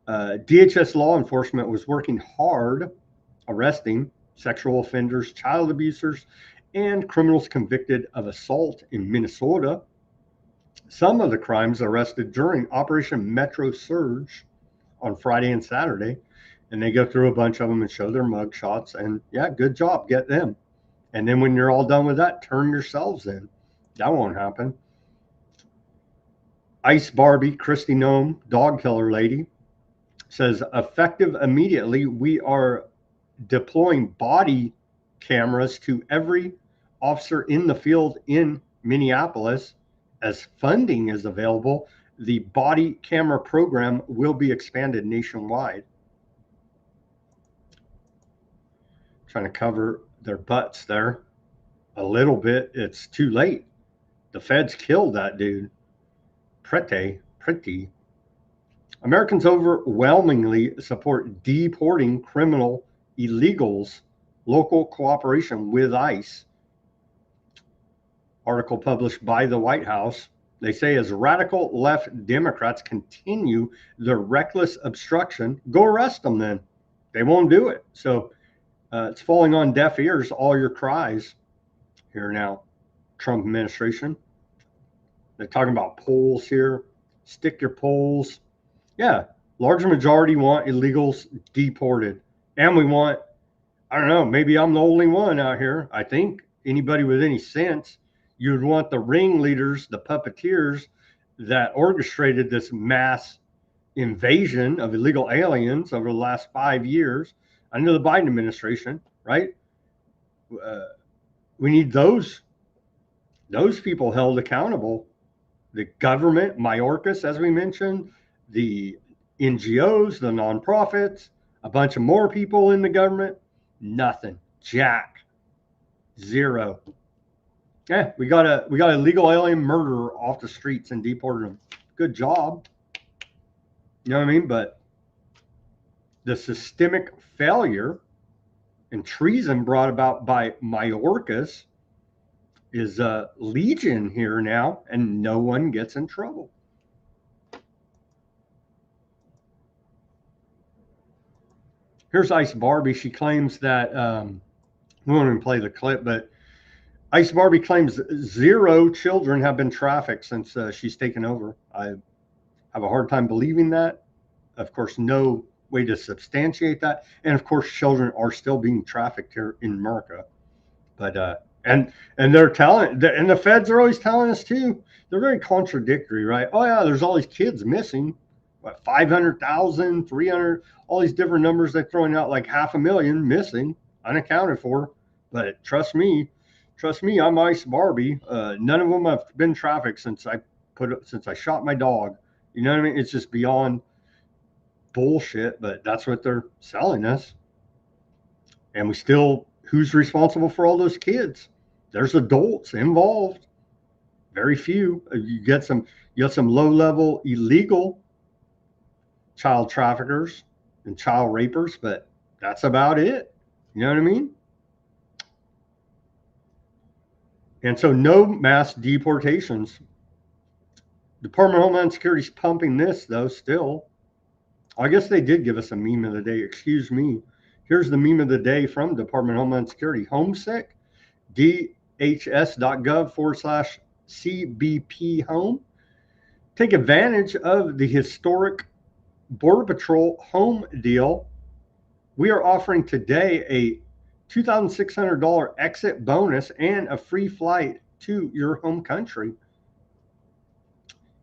DHS law enforcement was working hard arresting sexual offenders, child abusers, and criminals convicted of assault in Minnesota. Some of the crimes arrested during Operation Metro Surge on Friday and Saturday. And they go through a bunch of them and show their mug shots. And yeah, good job, get them. And then when you're all done with that, turn yourselves in. That won't happen. Ice Barbie, Christy Nome, dog killer lady, says effective immediately, we are deploying body cameras to every officer in the field in Minneapolis. As funding is available, the body camera program will be expanded nationwide. Trying to cover their butts there a little bit. It's too late. The feds killed that dude. Pretty. Americans overwhelmingly support deporting criminal illegals, local cooperation with ICE. Article published by the White House. They say as radical left Democrats continue their reckless obstruction, go arrest them then. They won't do it. So it's falling on deaf ears, all your cries here now, Trump administration. They're talking about polls here. Stick your polls. Yeah, large majority want illegals deported. And we want, I don't know, maybe I'm the only one out here. I think anybody with any sense, you'd want the ringleaders, the puppeteers that orchestrated this mass invasion of illegal aliens over the last 5 years under the Biden administration, right? We need those people held accountable. The government, Mayorkas, as we mentioned, the NGOs, the nonprofits, a bunch of more people in the government, nothing, jack, zero. Yeah, we got a illegal alien murderer off the streets and deported him. Good job. You know what I mean? But the systemic failure and treason brought about by Mayorkas is legion here now, and no one gets in trouble. Here's Ice Barbie. She claims that, we won't even play the clip, but Ice Barbie claims 0 children have been trafficked since she's taken over. I have a hard time believing that. Of course, no way to substantiate that. And of course, children are still being trafficked here in America. But and they're telling, and the feds are always telling us too. They're very contradictory, right? Oh yeah, there's all these kids missing. What, 500,000, 300, all these different numbers they're throwing out, like 500,000 missing, unaccounted for. But trust me, I'm Ice Barbie. None of them have been trafficked since I shot my dog. You know what I mean? It's just beyond bullshit, but that's what they're selling us. And we still, who's responsible for all those kids? There's adults involved. Very few. You get some low-level illegal child traffickers and child rapers, but that's about it. You know what I mean? And so no mass deportations. Department of Homeland Security's pumping this, though, still. I guess they did give us a meme of the day. Excuse me. Here's the meme of the day from Department of Homeland Security. Homesick? DHS.gov// CBP home. Take advantage of the historic Border Patrol home deal. We are offering today a $2,600 exit bonus and a free flight to your home country.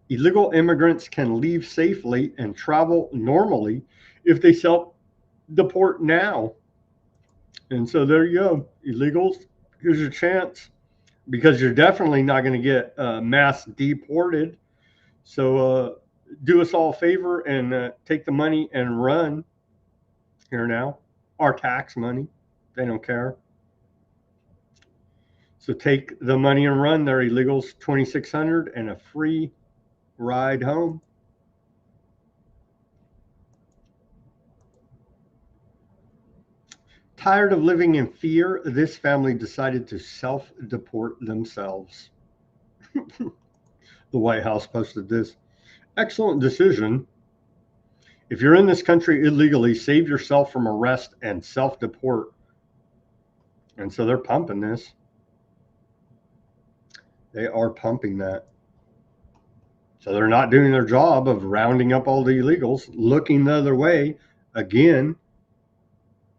Illegal immigrants can leave safely and travel normally if they self-deport now. And so there you go. Illegals, here's your chance, because you're definitely not going to get mass deported. So do us all a favor and take the money and run here now. Our tax money. They don't care. So take the money and run there, illegals. $2,600 and a free ride home. Tired of living in fear, this family decided to self-deport themselves. The White House posted this. Excellent decision. If you're in this country illegally, save yourself from arrest and self-deport. And so they're pumping this. They are pumping that. So they're not doing their job of rounding up all the illegals, looking the other way. Again,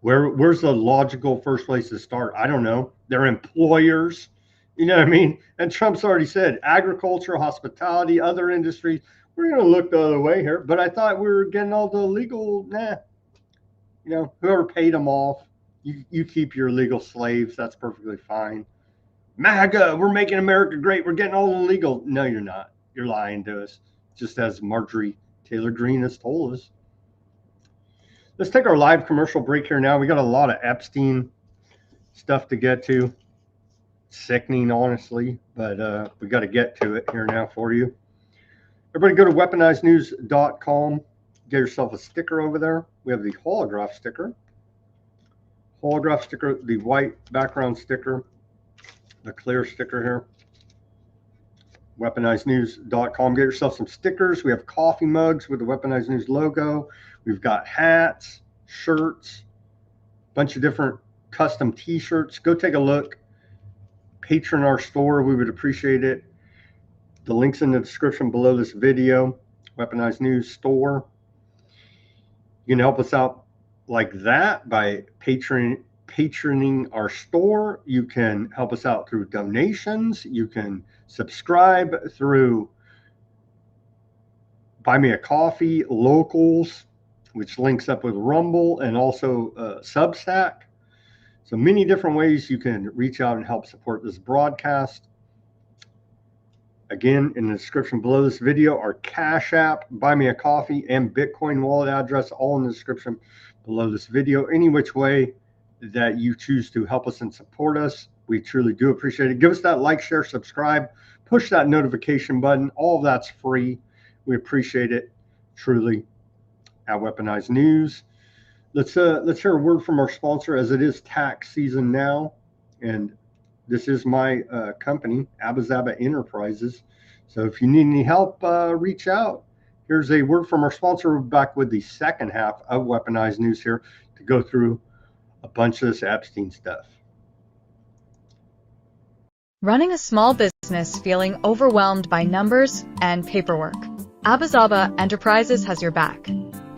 where's the logical first place to start? I don't know. They're employers. You know what I mean? And Trump's already said agriculture, hospitality, other industries. We're going to look the other way here. But I thought we were getting all the legal, you know, whoever paid them off, you keep your legal slaves. That's perfectly fine. MAGA, we're making America great. We're getting all the legal. No, you're not. You're lying to us, just as Marjorie Taylor Greene has told us. Let's take our live commercial break here now. We got a lot of Epstein stuff to get to. Sickening, honestly, but we got to get to it here now for you. Everybody go to weaponizednews.com. Get yourself a sticker over there. We have the holograph sticker. The white background sticker. The clear sticker here. Weaponizednews.com. Get yourself some stickers. We have coffee mugs with the Weaponized News logo. We've got hats, shirts, a bunch of different custom t-shirts. Go take a look. Patron our store. We would appreciate it. The link's in the description below this video. Weaponized News store. You can help us out like that by patroning our store. You can help us out through donations. You can subscribe through Buy Me a Coffee, Locals, which links up with Rumble, and also Substack. So many different ways you can reach out and help support this broadcast. Again, in the description below this video, our Cash App, Buy Me a Coffee, and Bitcoin wallet address, all in the description below this video. Any which way that you choose to help us and support us, we truly do appreciate it. Give us that like, share, subscribe, push that notification button. All of that's free. We appreciate it truly at Weaponized News. Let's hear a word from our sponsor, as it is tax season now, and this is my company, Abazaba Enterprises. So if you need any help, reach out. Here's a word from our sponsor. We're back with the second half of Weaponized News here to go through a bunch of this Epstein stuff. Running a small business feeling overwhelmed by numbers and paperwork? Abazaba Enterprises has your back.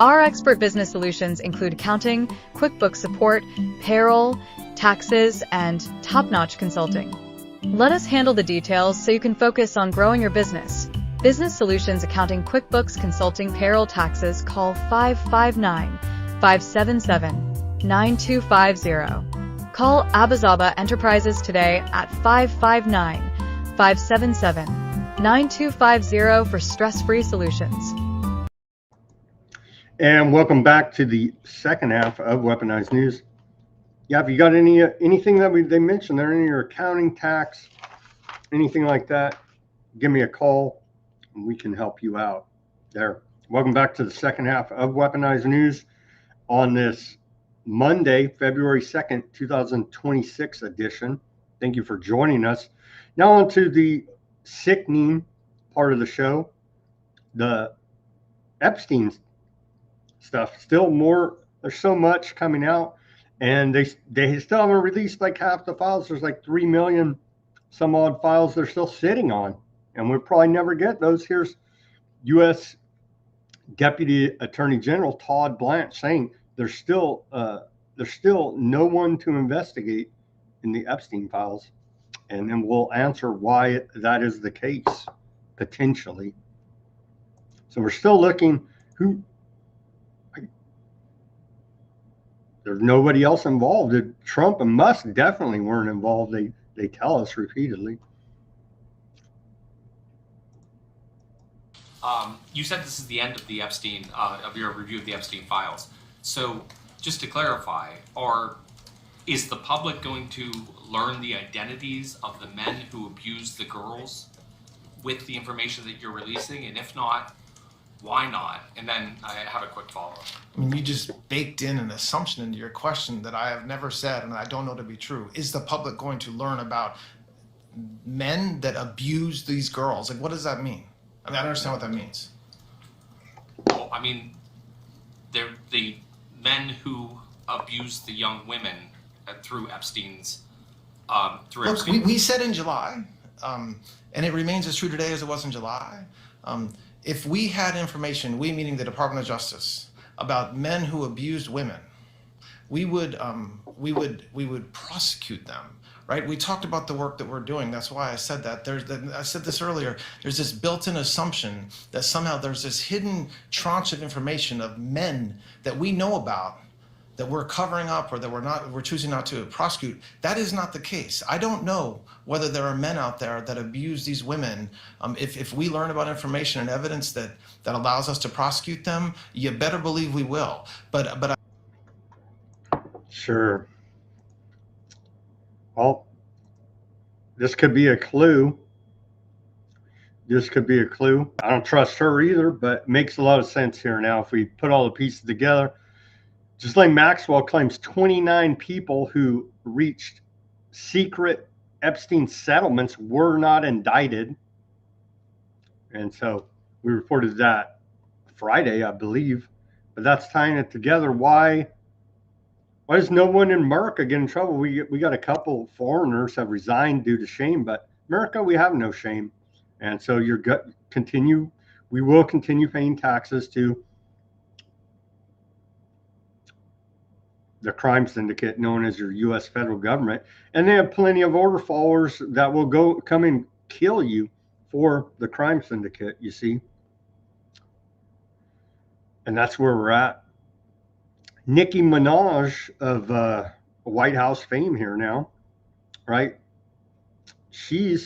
Our expert business solutions include accounting, QuickBooks support, payroll, taxes, and top-notch consulting. Let us handle the details so you can focus on growing your business. Business Solutions Accounting, QuickBooks, Consulting, Payroll, Taxes. Call 559-577-9250. Call Abazaba Enterprises today at 559-577-9250 for stress-free solutions. And welcome back to the second half of Weaponized News. Yeah, if you got anything that they mentioned there, any of your accounting, tax, anything like that, give me a call and we can help you out there. Welcome back to the second half of Weaponized News on this Monday, February 2nd, 2026 edition. Thank you for joining us. Now on to the sickening part of the show, the Epstein stuff. Still more, there's so much coming out, and they still haven't released like half the files. There's like 3 million some odd files they're still sitting on, and we'll probably never get those. Here's U.S. Deputy Attorney General Todd Blanche saying there's still no one to investigate in the Epstein files, and then we'll answer why that is the case, potentially. So we're still looking. There's nobody else involved. Trump and Musk definitely weren't involved. They tell us repeatedly. You said this is the end of the Epstein, of your review of the Epstein files. So just to clarify, is the public going to learn the identities of the men who abused the girls with the information that you're releasing? And if not, why not? And then I have a quick follow-up. I mean, you just baked in an assumption into your question that I have never said and I don't know to be true. Is the public going to learn about men that abuse these girls? Like, what does that mean? I mean, I don't understand what that means. Well, I mean, they're the men who abused the young women through Epstein's. Look, we said in July, and it remains as true today as it was in July. If we had information, we meaning the Department of Justice, about men who abused women, we would prosecute them. Right? We talked about the work that we're doing. That's why I said that. I said this earlier. There's this built-in assumption that somehow there's this hidden tranche of information of men that we know about that we're covering up or that we're choosing not to prosecute. That is not the case. I don't know whether there are men out there that abuse these women. If we learn about information and evidence that allows us to prosecute them, you better believe we will. But Sure. Well, this could be a clue. This could be a clue. I don't trust her either, but it makes a lot of sense here now if we put all the pieces together. Ghislaine Maxwell claims 29 people who reached secret Epstein settlements were not indicted. And so we reported that Friday, I believe. But that's tying it together. Why does no one in America get in trouble? We got a couple foreigners have resigned due to shame, but America, we have no shame. And so we will continue paying taxes to the crime syndicate known as your U.S. federal government. And they have plenty of order followers that will come and kill you for the crime syndicate, you see. And that's where we're at. Nicki Minaj of White House fame here now, right? She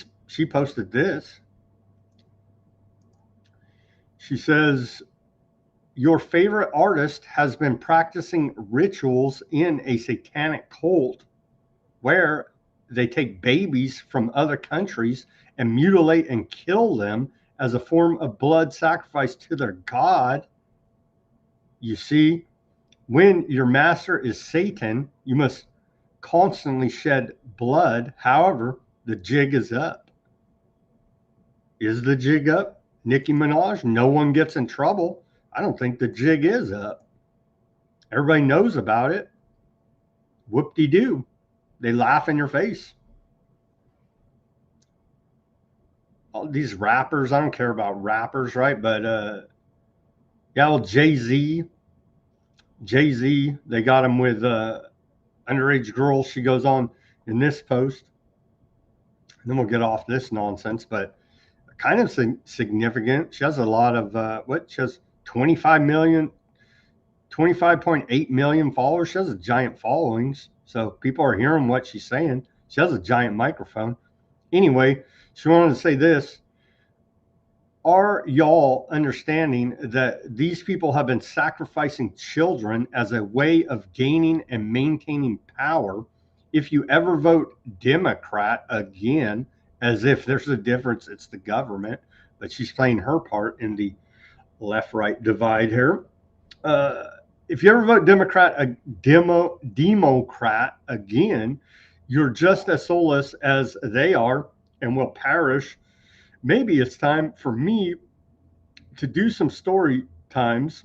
posted this. She says, your favorite artist has been practicing rituals in a satanic cult where they take babies from other countries and mutilate and kill them as a form of blood sacrifice to their god. You see, when your master is Satan, you must constantly shed blood. However, the jig is up. Is the jig up? Nicki Minaj, no one gets in trouble. I don't think the jig is up. Everybody knows about it. Whoop-de-doo. They laugh in your face. All these rappers, I don't care about rappers, right? But yeah, well, Jay-Z, they got him with underage girl. She goes on in this post. And then we'll get off this nonsense, but kind of significant. She has a lot of, she has 25.8 million followers. She has a giant followings. So people are hearing what she's saying. She has a giant microphone. Anyway, she wanted to say this. Are y'all understanding that these people have been sacrificing children as a way of gaining and maintaining power? If you ever vote Democrat again, as if there's a difference, it's the government, but she's playing her part in the left-right divide here. If you ever vote Democrat again, you're just as soulless as they are and will perish. Maybe it's time for me to do some story times,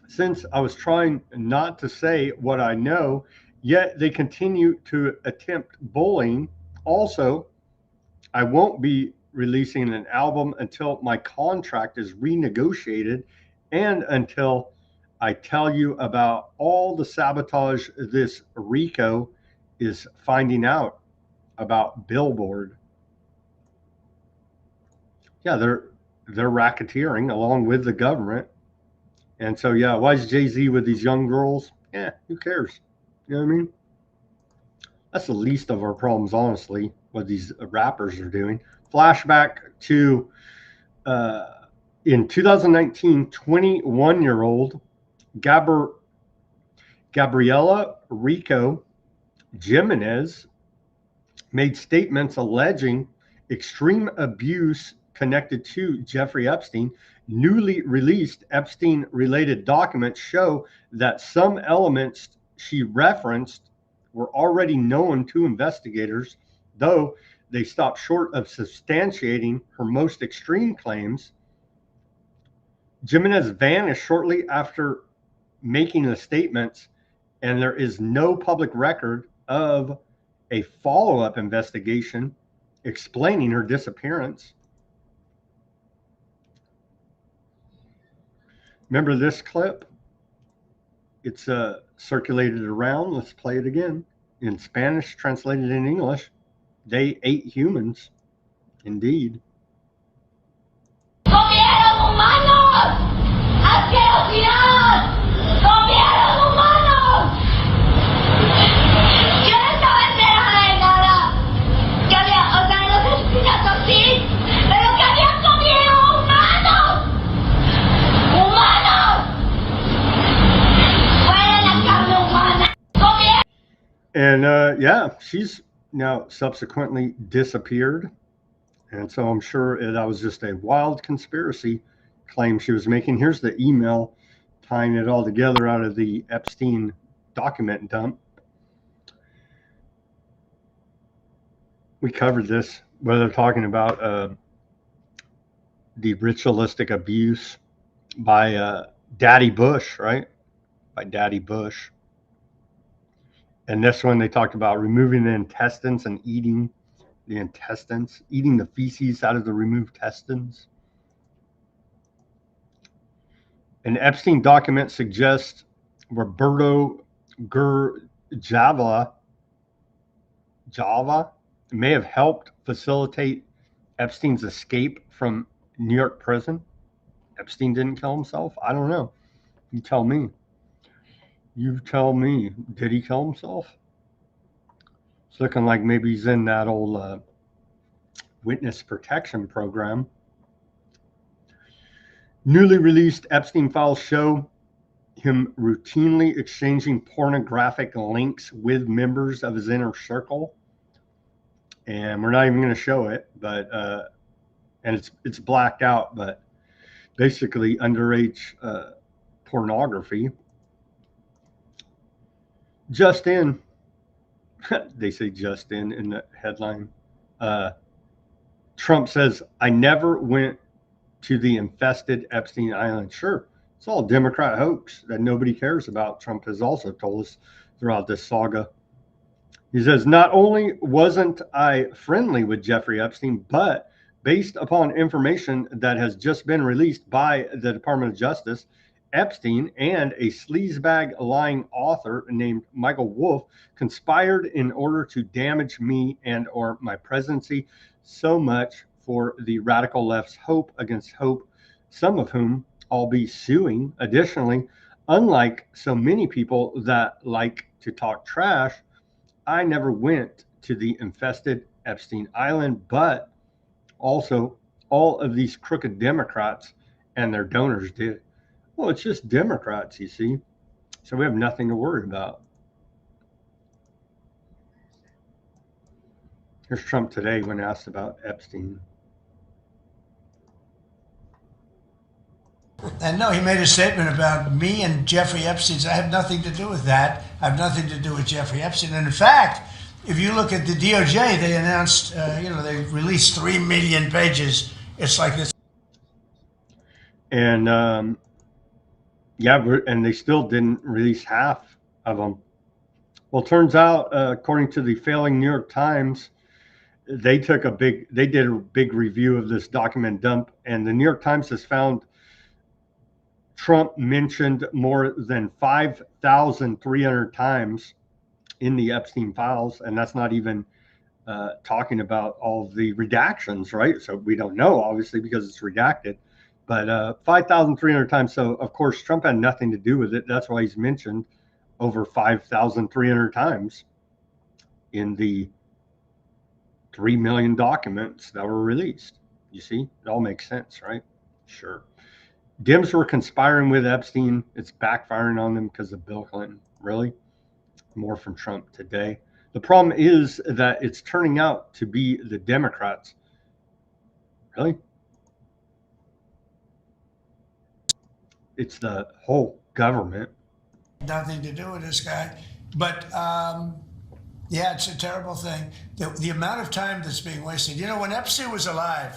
since I was trying not to say what I know, yet they continue to attempt bullying. Also, I won't be releasing an album until my contract is renegotiated and until I tell you about all the sabotage this Rico is finding out about Billboard. Yeah, they're racketeering along with the government. And so, yeah, why is Jay-Z with these young girls? Yeah, who cares? You know what I mean? That's the least of our problems, honestly, what these rappers are doing. Flashback to in 2019, 21-year-old Gabriela Rico Jimenez made statements alleging extreme abuse connected to Jeffrey Epstein. Newly released Epstein-related documents show that some elements she referenced were already known to investigators, though they stopped short of substantiating her most extreme claims. Jimenez vanished shortly after making the statements, and there is no public record of a follow-up investigation explaining her disappearance. Remember this clip? It's circulated around. Let's play it again. In Spanish, translated in English. They ate humans. Indeed. ¡Comieron humanos! ¡Asquerosidad! ¡Comieron humanos! Yo no estaba enterada de nada. Que había, o sea, los asesinatos sí, pero que habían comido humanos. ¡Humanos! ¡Fuera la carne humana! ¡Comieron! And yeah, she's now subsequently disappeared. And so I'm sure that was just a wild conspiracy claim she was making. Here's the email tying it all together out of the Epstein document dump. We covered this, where they're talking about the ritualistic abuse by Daddy Bush, right? By Daddy Bush. And this one, they talked about removing the intestines and eating the intestines, eating the feces out of the removed intestines. An Epstein document suggests Roberto Java may have helped facilitate Epstein's escape from New York prison. Epstein didn't kill himself? I don't know. You tell me. You tell me. Did he kill himself? It's looking like maybe he's in that old witness protection program. Newly released Epstein files show him routinely exchanging pornographic links with members of his inner circle. And we're not even going to show it, but and it's blacked out, but basically underage pornography. Just in, they say just in the headline. Trump says, I never went to the infested Epstein Island. Sure, it's all a Democrat hoax that nobody cares about. Trump has also told us throughout this saga. He says, not only wasn't I friendly with Jeffrey Epstein, but based upon information that has just been released by the Department of Justice, Epstein and a sleazebag lying author named Michael Wolff conspired in order to damage me and or my presidency. So much for the radical left's hope against hope, some of whom I'll be suing. Additionally, unlike so many people that like to talk trash, I never went to the infested Epstein Island, but also all of these crooked Democrats and their donors did. Well, it's just Democrats, you see. So we have nothing to worry about. Here's Trump today when asked about Epstein. And no, he made a statement about me and Jeffrey Epstein. I have nothing to do with that. I have nothing to do with Jeffrey Epstein. And in fact, if you look at the DOJ, they announced, they released 3 million pages. It's like this. And yeah, and they still didn't release half of them. Well, it turns out, according to the failing New York Times, they did a big review of this document dump, and the New York Times has found Trump mentioned more than 5,300 times in the Epstein files, and that's not even talking about all of the redactions, right? So we don't know, obviously, because it's redacted, but 5,300 times. So, of course, Trump had nothing to do with it. That's why he's mentioned over 5,300 times in the 3 million documents that were released. You see, it all makes sense, right? Sure. Dems were conspiring with Epstein. It's backfiring on them because of Bill Clinton. Really? More from Trump today. The problem is that it's turning out to be the Democrats. Really? It's the whole government. Nothing to do with this guy. But yeah, it's a terrible thing. The amount of time that's being wasted. You know, when Epstein was alive,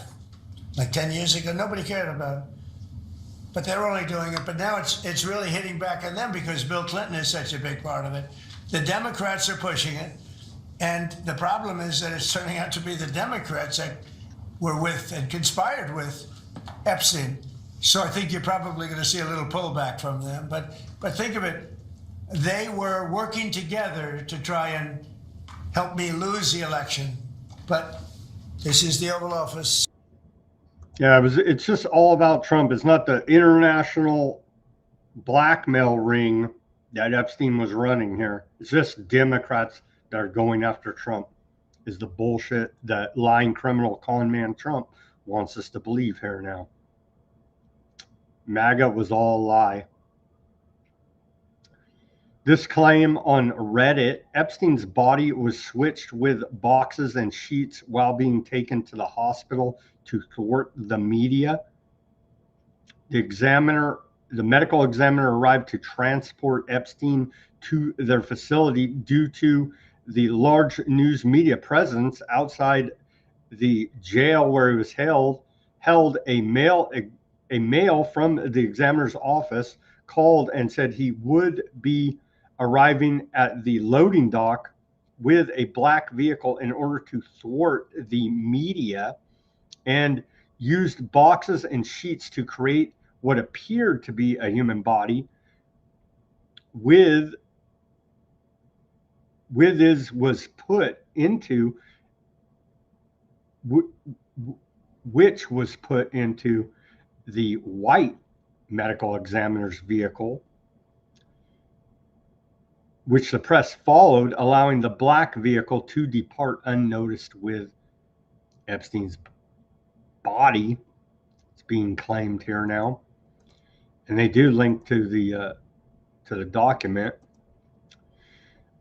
like 10 years ago, nobody cared about it. But they're only doing it. But now it's really hitting back on them because Bill Clinton is such a big part of it. The Democrats are pushing it. And the problem is that it's turning out to be the Democrats that were with and conspired with Epstein. So I think you're probably going to see a little pullback from them. But think of it. They were working together to try and help me lose the election. But this is the Oval Office. Yeah, it's just all about Trump. It's not the international blackmail ring that Epstein was running here. It's just Democrats that are going after Trump. Is the bullshit that lying criminal con man Trump wants us to believe here now. MAGA was all a lie. This claim on Reddit, Epstein's body was switched with boxes and sheets while being taken to the hospital to thwart the media. The medical examiner arrived to transport Epstein to their facility due to the large news media presence outside the jail where he was held. A male from the examiner's office called and said he would be arriving at the loading dock with a black vehicle in order to thwart the media, and used boxes and sheets to create what appeared to be a human body which was put into the white medical examiner's vehicle, which the press followed, allowing the black vehicle to depart unnoticed with Epstein's body. It's being claimed here now. And they do link to the document.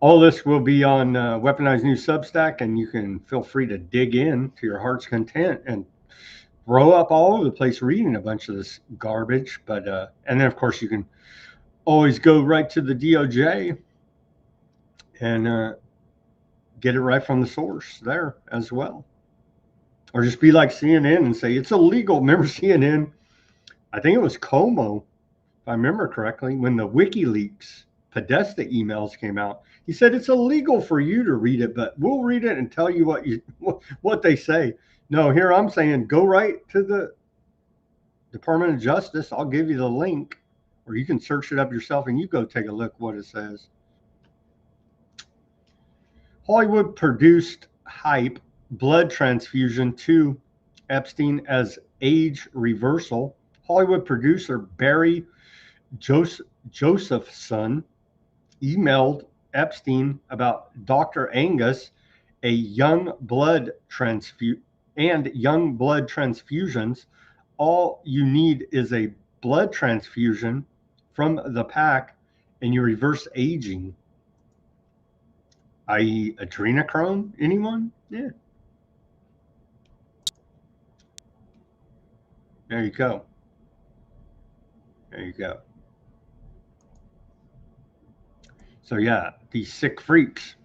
All this will be on Weaponized News Substack, and you can feel free to dig in to your heart's content and throw up all over the place reading a bunch of this garbage. But and then, of course, you can always go right to the DOJ and get it right from the source there as well. Or just be like CNN and say, it's illegal. Remember CNN? I think it was Como, if I remember correctly, when the WikiLeaks Podesta emails came out. He said it's illegal for you to read it, but we'll read it and tell you what they say. No, here I'm saying go right to the Department of Justice. I'll give you the link, or you can search it up yourself and you go take a look what it says. Hollywood produced hype blood transfusion to Epstein as age reversal. Hollywood producer Barry Josephson emailed Epstein about Dr. Angus, young blood transfusions. All you need is a blood transfusion from the pack and you reverse aging. I.e. adrenochrome? Anyone? Yeah. There you go. There you go. So yeah, these sick freaks,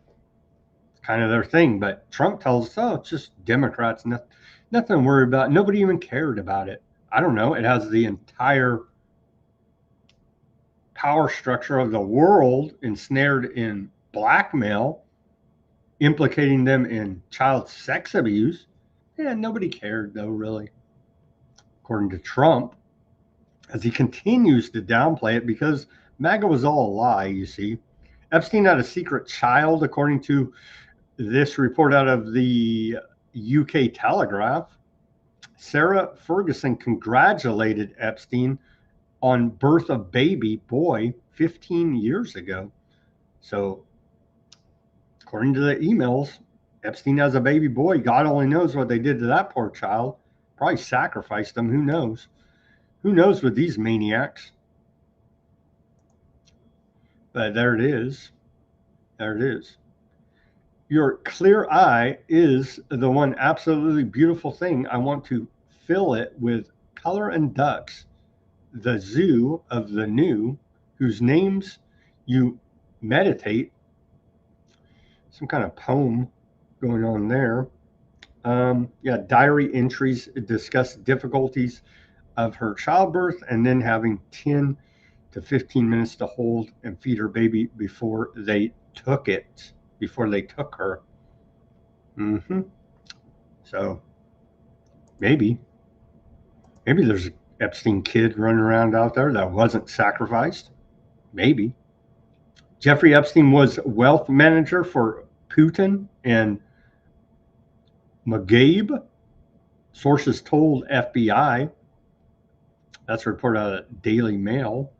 it's kind of their thing. But Trump tells us, oh, it's just Democrats, nothing to worry about. Nobody even cared about it. I don't know. It has the entire power structure of the world ensnared in blackmail implicating them in child sex abuse. Yeah, nobody cared, though, really, according to Trump, as he continues to downplay it because MAGA was all a lie, you see. Epstein had a secret child, according to this report out of the UK Telegraph. Sarah Ferguson congratulated Epstein on birth of baby boy 15 years ago. So, according to the emails, Epstein has a baby boy. God only knows what they did to that poor child. Probably sacrificed him. Who knows? Who knows with these maniacs? But there it is. There it is. Your clear eye is the one absolutely beautiful thing. I want to fill it with color and ducks. The zoo of the new, whose names you meditate. Some kind of poem going on there. Diary entries discuss difficulties of her childbirth and then having 10 to 15 minutes to hold and feed her baby before they took her. So maybe there's an Epstein kid running around out there that wasn't sacrificed. Maybe. Jeffrey Epstein was wealth manager for Putin and MAGA. Sources told FBI. That's a report out of Daily Mail.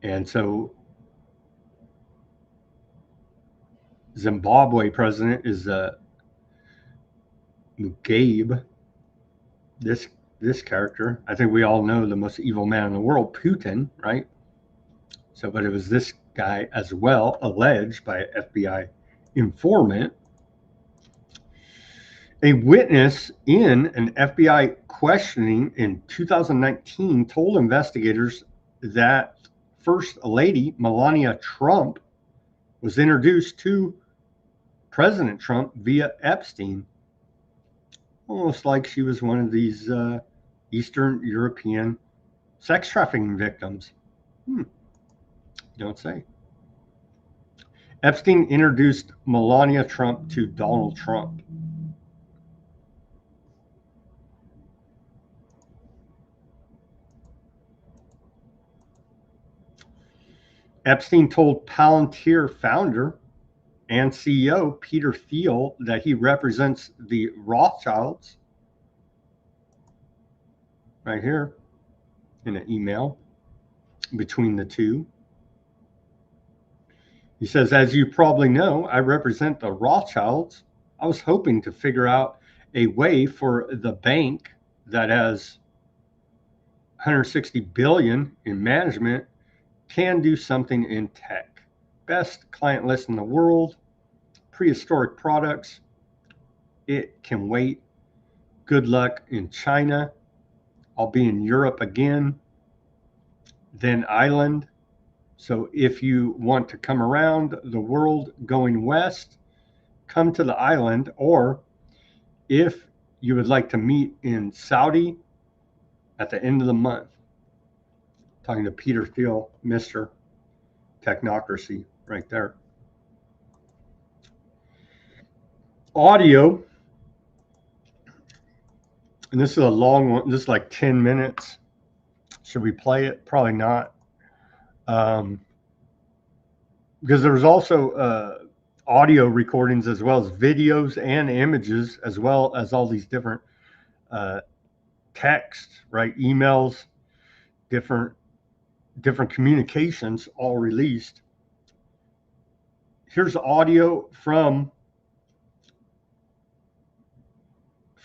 And so Zimbabwe president is Mugabe. This character, I think we all know the most evil man in the world, Putin, right? So, but it was this guy as well, alleged by an FBI informant. A witness in an FBI questioning in 2019 told investigators that First Lady Melania Trump was introduced to President Trump via Epstein, almost like she was one of these Eastern European sex trafficking victims. Don't say. Epstein introduced Melania Trump to Donald Trump. Epstein told Palantir founder and CEO Peter Thiel that he represents the Rothschilds, right here in an email between the two. He says, as you probably know, I represent the Rothschilds. I was hoping to figure out a way for the bank that has 160 billion in management can do something in tech. Best client list in the world, prehistoric products. It can wait. Good luck in China. I'll be in Europe again, then Ireland. So if you want to come around the world going west, come to the island, or if you would like to meet in Saudi at the end of the month. Talking to Peter Thiel, Mr. Technocracy, right there. Audio, and this is a long one. This is like 10 minutes. Should we play it? Probably not. Because there's also audio recordings as well as videos and images, as well as all these different text, right? Emails, different communications all released. Here's audio from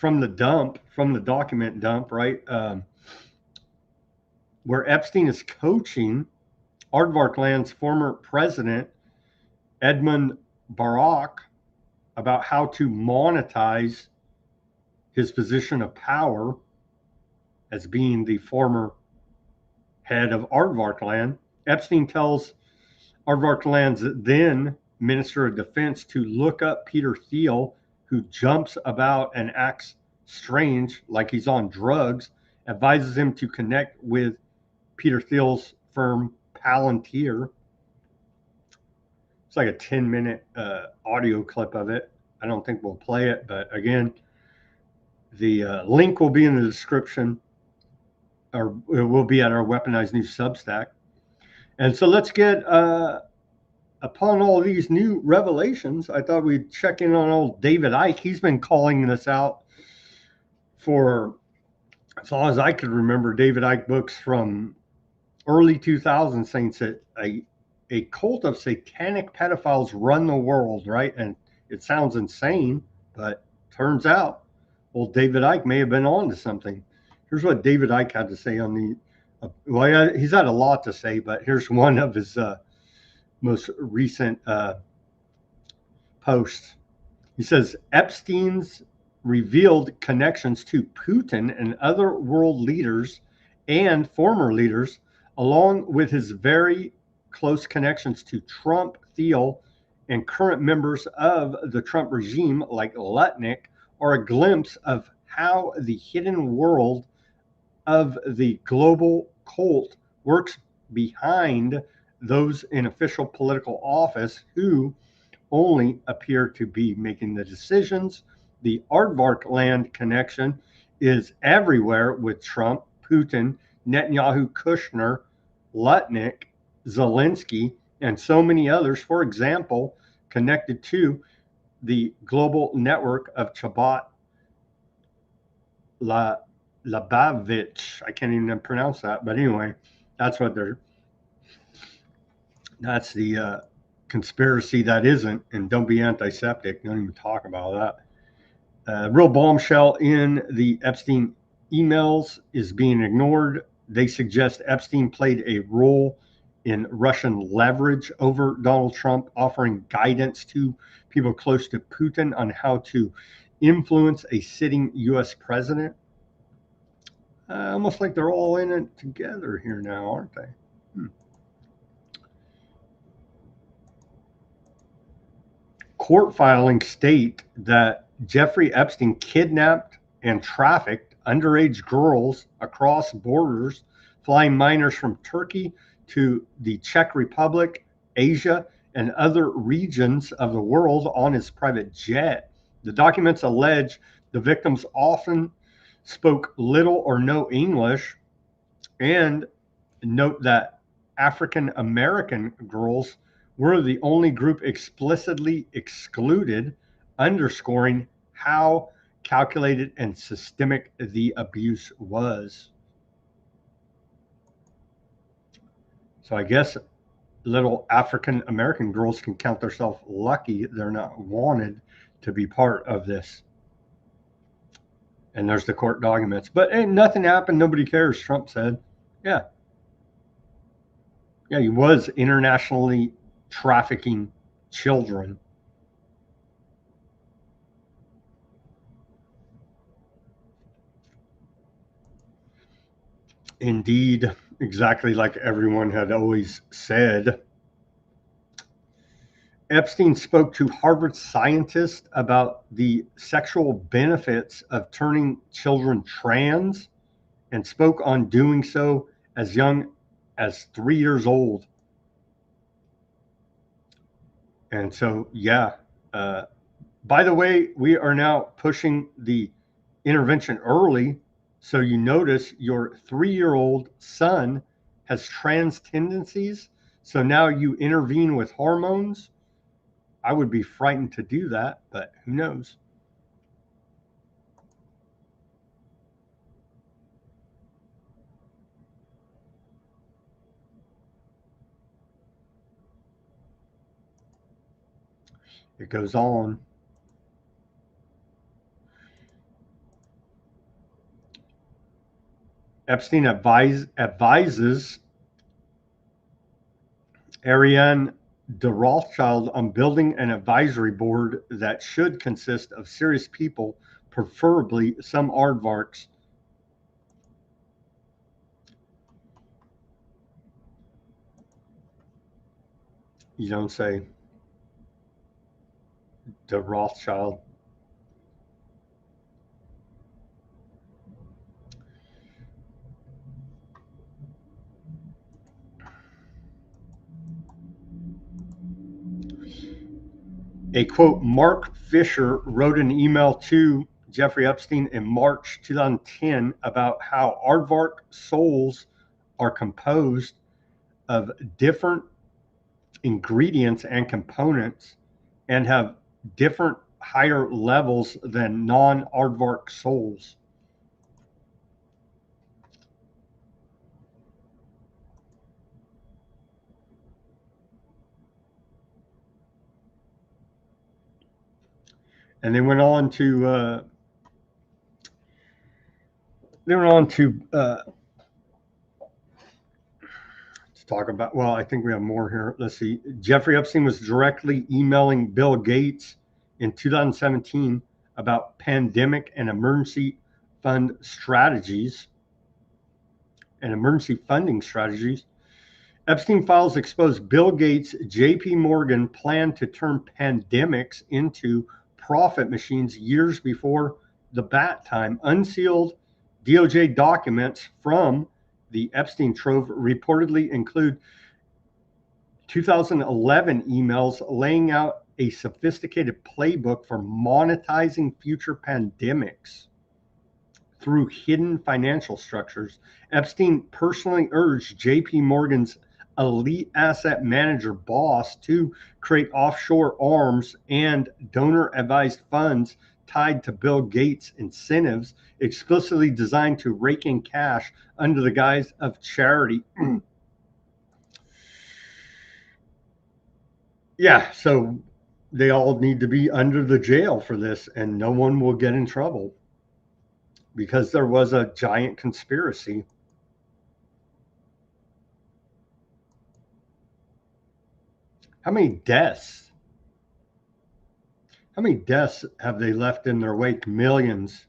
the dump, from the document dump, right? Where Epstein is coaching Aardvark Land's former president, Edmund Barak, about how to monetize his position of power as being the former head of Aardvark Land. Epstein tells Aardvark Land's then Minister of Defense to look up Peter Thiel, who jumps about and acts strange, like he's on drugs, advises him to connect with Peter Thiel's firm Palantir. It's like a 10-minute audio clip of it. I don't think we'll play it, but again, the link will be in the description, or it will be at our Weaponized News Substack. And so let's get, upon all these new revelations, I thought we'd check in on old David Icke. He's been calling this out for as long as I could remember. David Icke books from early 2000s saying that a cult of satanic pedophiles run the world, right? And it sounds insane, but turns out old David Icke may have been on to something. Here's what David Icke had to say on the, well, he's had a lot to say, but here's one of his most recent posts. He says, Epstein's revealed connections to Putin and other world leaders and former leaders, along with his very close connections to Trump, Thiel, and current members of the Trump regime like Lutnick, are a glimpse of how the hidden world of the global cult works behind those in official political office who only appear to be making the decisions. The Aardvark land connection is everywhere with Trump, Putin, Netanyahu, Kushner, Lutnick, Zelensky, and so many others, for example, connected to the global network of Chabad Labavitch. I can't even pronounce that, but anyway, that's what that's the conspiracy that isn't. And don't be antiseptic. Don't even talk about that. Real bombshell in the Epstein emails is being ignored. They suggest Epstein played a role in Russian leverage over Donald Trump, offering guidance to people close to Putin on how to influence a sitting U.S. president. Almost like they're all in it together here now, aren't they? Court filings state that Jeffrey Epstein kidnapped and trafficked underage girls across borders, flying minors from Turkey to the Czech Republic, Asia, and other regions of the world on his private jet. The documents allege the victims often spoke little or no English, and note that African American girls were the only group explicitly excluded, underscoring how calculated and systemic the abuse was. So I guess little African American girls can count themselves lucky they're not wanted to be part of this. And there's the court documents. But hey, nothing happened. Nobody cares, Trump said. Yeah. Yeah, he was internationally trafficking children. Indeed, exactly like everyone had always said. Epstein spoke to Harvard scientists about the sexual benefits of turning children trans and spoke on doing so as young as 3 years old. And so, yeah. By the way, we are now pushing the intervention early. So you notice your 3-year-old son has trans tendencies. So now you intervene with hormones. I would be frightened to do that, but who knows? It goes on. Epstein advises Ariane de Rothschild on building an advisory board that should consist of serious people, preferably some aardvarks. You don't say. De Rothschild. A quote, Mark Fisher wrote an email to Jeffrey Epstein in March 2010 about how aardvark souls are composed of different ingredients and components and have different higher levels than non-aardvark souls. And they went on to talk about, well, I think we have more here. Let's see. Jeffrey Epstein was directly emailing Bill Gates in 2017 about pandemic and emergency funding strategies. Epstein files expose Bill Gates' JPMorgan plan to turn pandemics into profit machines years before the bat time. Unsealed DOJ documents from the Epstein trove reportedly include 2011 emails laying out a sophisticated playbook for monetizing future pandemics through hidden financial structures. Epstein personally urged JPMorgan's elite asset manager boss to create offshore arms and donor-advised funds tied to Bill Gates' incentives, explicitly designed to rake in cash under the guise of charity. Yeah, so they all need to be under the jail for this, and no one will get in trouble because there was a giant conspiracy. How many deaths have they left in their wake? Millions.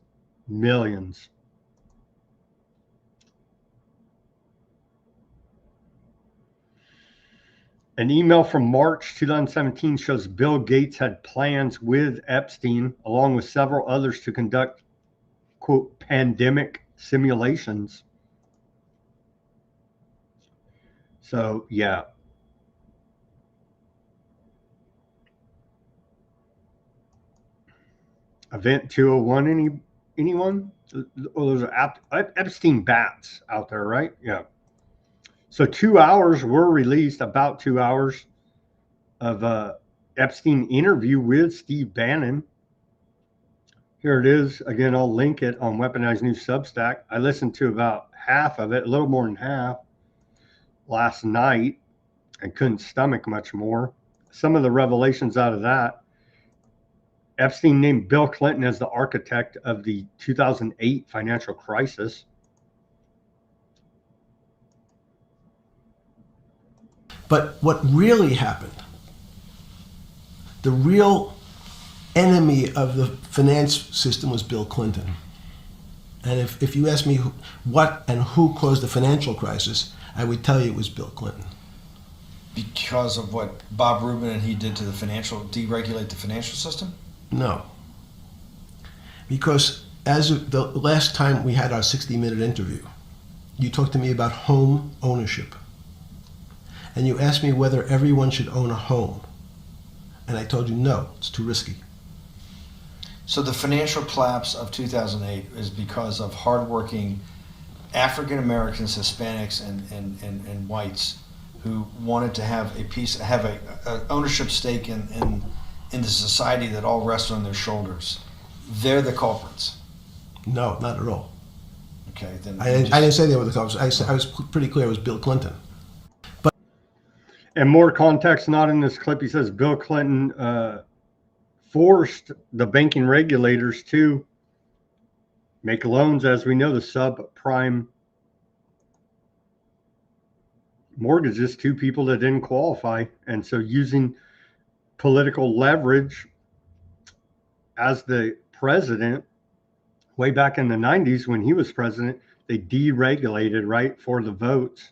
An email from March 2017 shows Bill Gates had plans with Epstein, along with several others, to conduct, quote, pandemic simulations. So, yeah. Event 201, anyone? Oh, those are Epstein bats out there, right? Yeah. So 2 hours were released, about 2 hours of Epstein interview with Steve Bannon. Here it is. Again, I'll link it on Weaponized News Substack. I listened to about half of it, a little more than half, last night, and couldn't stomach much more. Some of the revelations out of that: Epstein named Bill Clinton as the architect of the 2008 financial crisis. But what really happened, the real enemy of the finance system was Bill Clinton. And if you ask me what and who caused the financial crisis, I would tell you it was Bill Clinton. Because of what Bob Rubin and he did to the deregulate the financial system? No. Because as of the last time we had our 60-minute interview, you talked to me about home ownership. And you asked me whether everyone should own a home. And I told you, no, it's too risky. So the financial collapse of 2008 is because of hardworking African Americans, Hispanics, and whites who wanted to have a ownership stake in the society that all rests on their shoulders. They're the culprits. No, not at all. Okay, then I didn't say they were the culprits. I was pretty clear it was Bill Clinton. And more context not in this clip. He says Bill Clinton forced the banking regulators to make loans, as we know, the subprime mortgages to people that didn't qualify. And so using political leverage as the president, way back in the 90s when he was president, they deregulated, right, for the votes,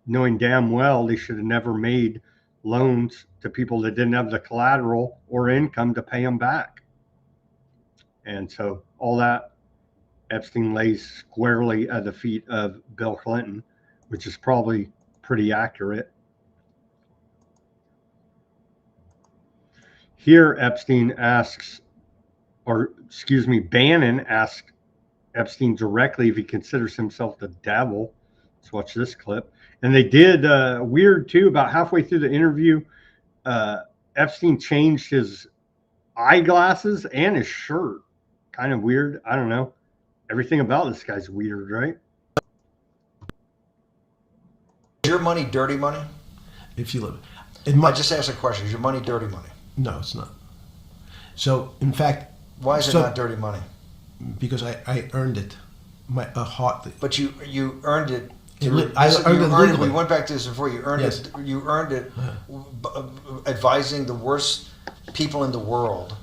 knowing damn well they should have never made loans to people that didn't have the collateral or income to pay them back. And so all that, Epstein lays squarely at the feet of Bill Clinton, which is probably pretty accurate. Here, Epstein asks, or excuse me, Bannon asked Epstein directly if he considers himself the devil. Let's watch this clip. And they did weird too. About halfway through the interview, Epstein changed his eyeglasses and his shirt. Kind of weird. I don't know. Everything about this guy's weird, right? Is your money dirty money? If you live, I just asked a question. Is your money dirty money? No, it's not. So, in fact, why is it not dirty money? Because I earned it, a heart. But you earned it. I earned it legally. We went back to this before. You earned yes. it. You earned it, advising the worst people in the world,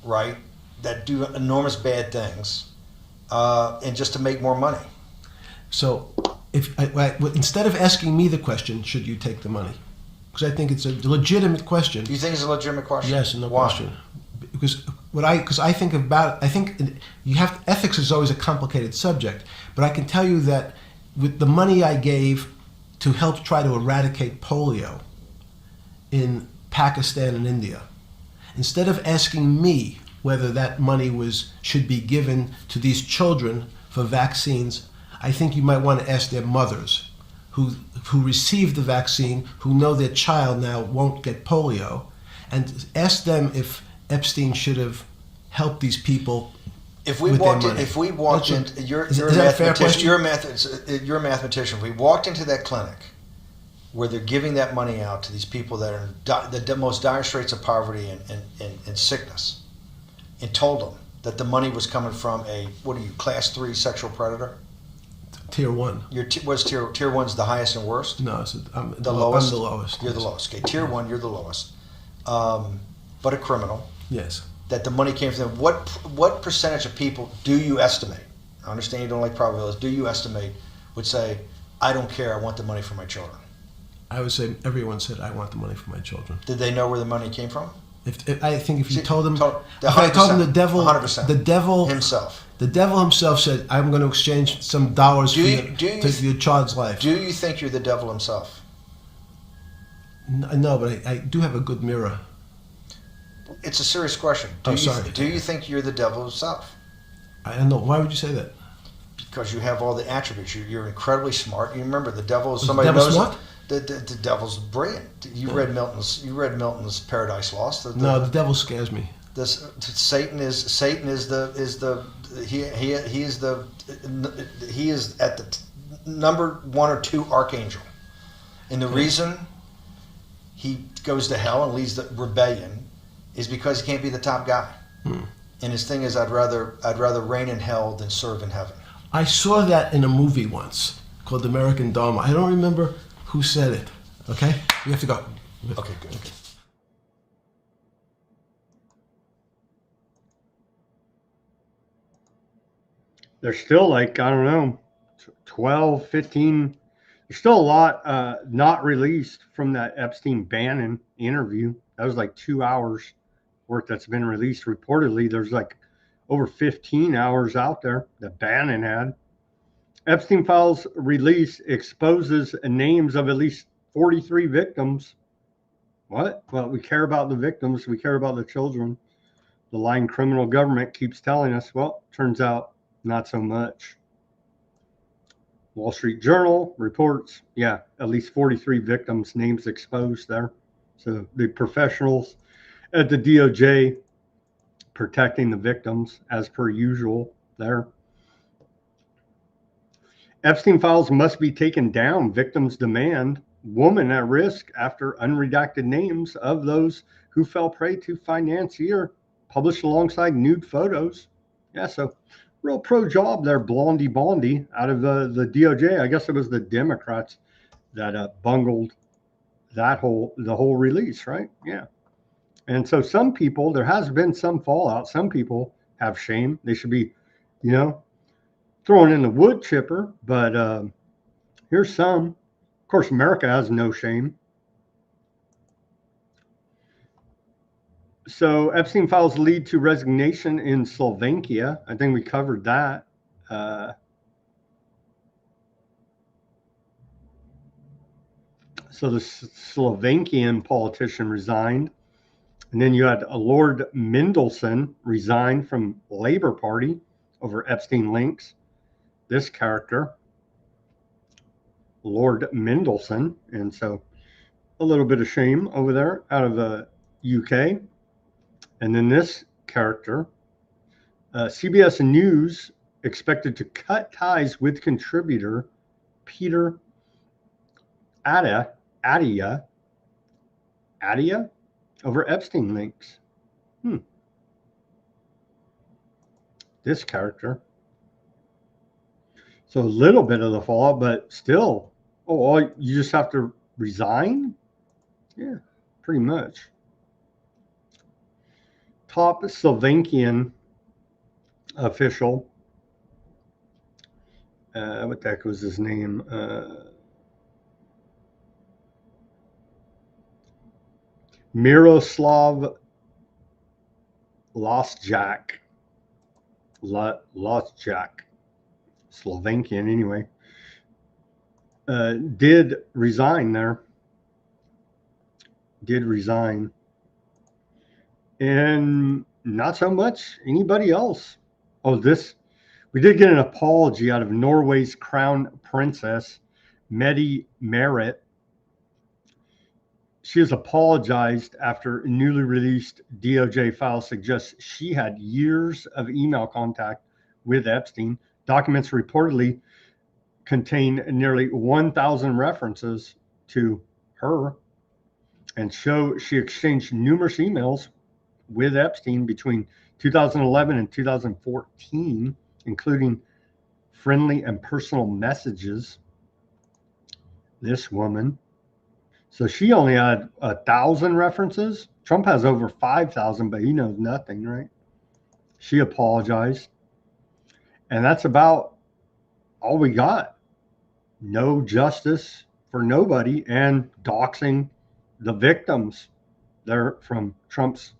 right? That do enormous bad things, and just to make more money. So, instead of asking me the question, should you take the money? Because I think it's a legitimate question. You think it's a legitimate question? Yes, no Why? question. Because I think about it, I think ethics is always a complicated subject, but I can tell you that with the money I gave to help try to eradicate polio in Pakistan and India, instead of asking me whether that money should be given to these children for vaccines, I think you might want to ask their mothers who received the vaccine, who know their child now won't get polio, and ask them if Epstein should have helped these people. If we walked in, you're a mathematician. If we walked into that clinic where they're giving that money out to these people that are in the most dire straits of poverty and sickness, and told them that the money was coming from class 3 sexual predator? Tier 1. What's tier 1's the highest and worst? No, the lowest. I'm the lowest. You're the lowest. Okay, tier 1, you're the lowest. But a criminal. Yes. That the money came from them. What percentage of people do you estimate? I understand you don't like probabilities. Do you estimate would say, I don't care, I want the money for my children? I would say everyone said, I want the money for my children. Did they know where the money came from? I think if you told them, if I told them the devil, 100%. The devil himself said, I'm going to exchange some dollars for your child's life. Do you think you're the devil himself? No, but I do have a good mirror. It's a serious question. Do you think you're the devil himself? I don't know. Why would you say that? Because you have all the attributes. You're incredibly smart. You remember the devil is somebody who knows smart? The devil's brilliant. You read Milton's Paradise Lost. No, the devil scares me. Satan is at the number 1 or 2 archangel, and the reason he goes to hell and leads the rebellion is because he can't be the top guy. And his thing is, I'd rather reign in hell than serve in heaven. I saw that in a movie once called American Dharma. I don't remember who said it. Okay, we have to go. Okay, good. Okay. There's still I don't know, 12, 15. There's still a lot not released from that Epstein-Bannon interview. That was 2 hours worth that's been released. Reportedly, there's over 15 hours out there that Bannon had. Epstein Files release exposes names of at least 43 victims. What? Well, we care about the victims. We care about the children. The lying criminal government keeps telling us, well, turns out not so much. Wall Street Journal reports, at least 43 victims' names exposed there. So the professionals at the DOJ protecting the victims as per usual there. Epstein Files must be taken down. Victims demand. Woman at risk after unredacted names of those who fell prey to financier published alongside nude photos. Yeah, so real pro job there, Blondie Bondi out of the DOJ. I guess it was the Democrats that bungled the whole release, right? Yeah. And so some people, there has been some fallout. Some people have shame. They should be, thrown in the wood chipper. But here's some. Of course, America has no shame. So Epstein Files lead to resignation in Slovakia. I think we covered that. So the Slovakian politician resigned. And then you had Lord Mendelsohn resign from Labor Party over Epstein links. This character, Lord Mendelsohn, and so a little bit of shame over there out of the UK. And then this character, CBS News expected to cut ties with contributor Peter Attia over Epstein links. This character. So a little bit of the fallout, but still, you just have to resign? Yeah, pretty much. Top Slovakian official, what the heck was his name? Miroslav Losjak, Slovakian anyway, did resign there. And not so much anybody else. We did get an apology out of Norway's crown princess, Mette Marit. She has apologized after newly released DOJ file suggests she had years of email contact with Epstein. Documents reportedly contain nearly 1,000 references to her and show she exchanged numerous emails with Epstein between 2011 and 2014, including friendly and personal messages. This woman. So she only had 1,000 references. Trump has over 5,000, but he knows nothing, right? She apologized. And that's about all we got. No justice for nobody and doxing the victims. They're from Trump's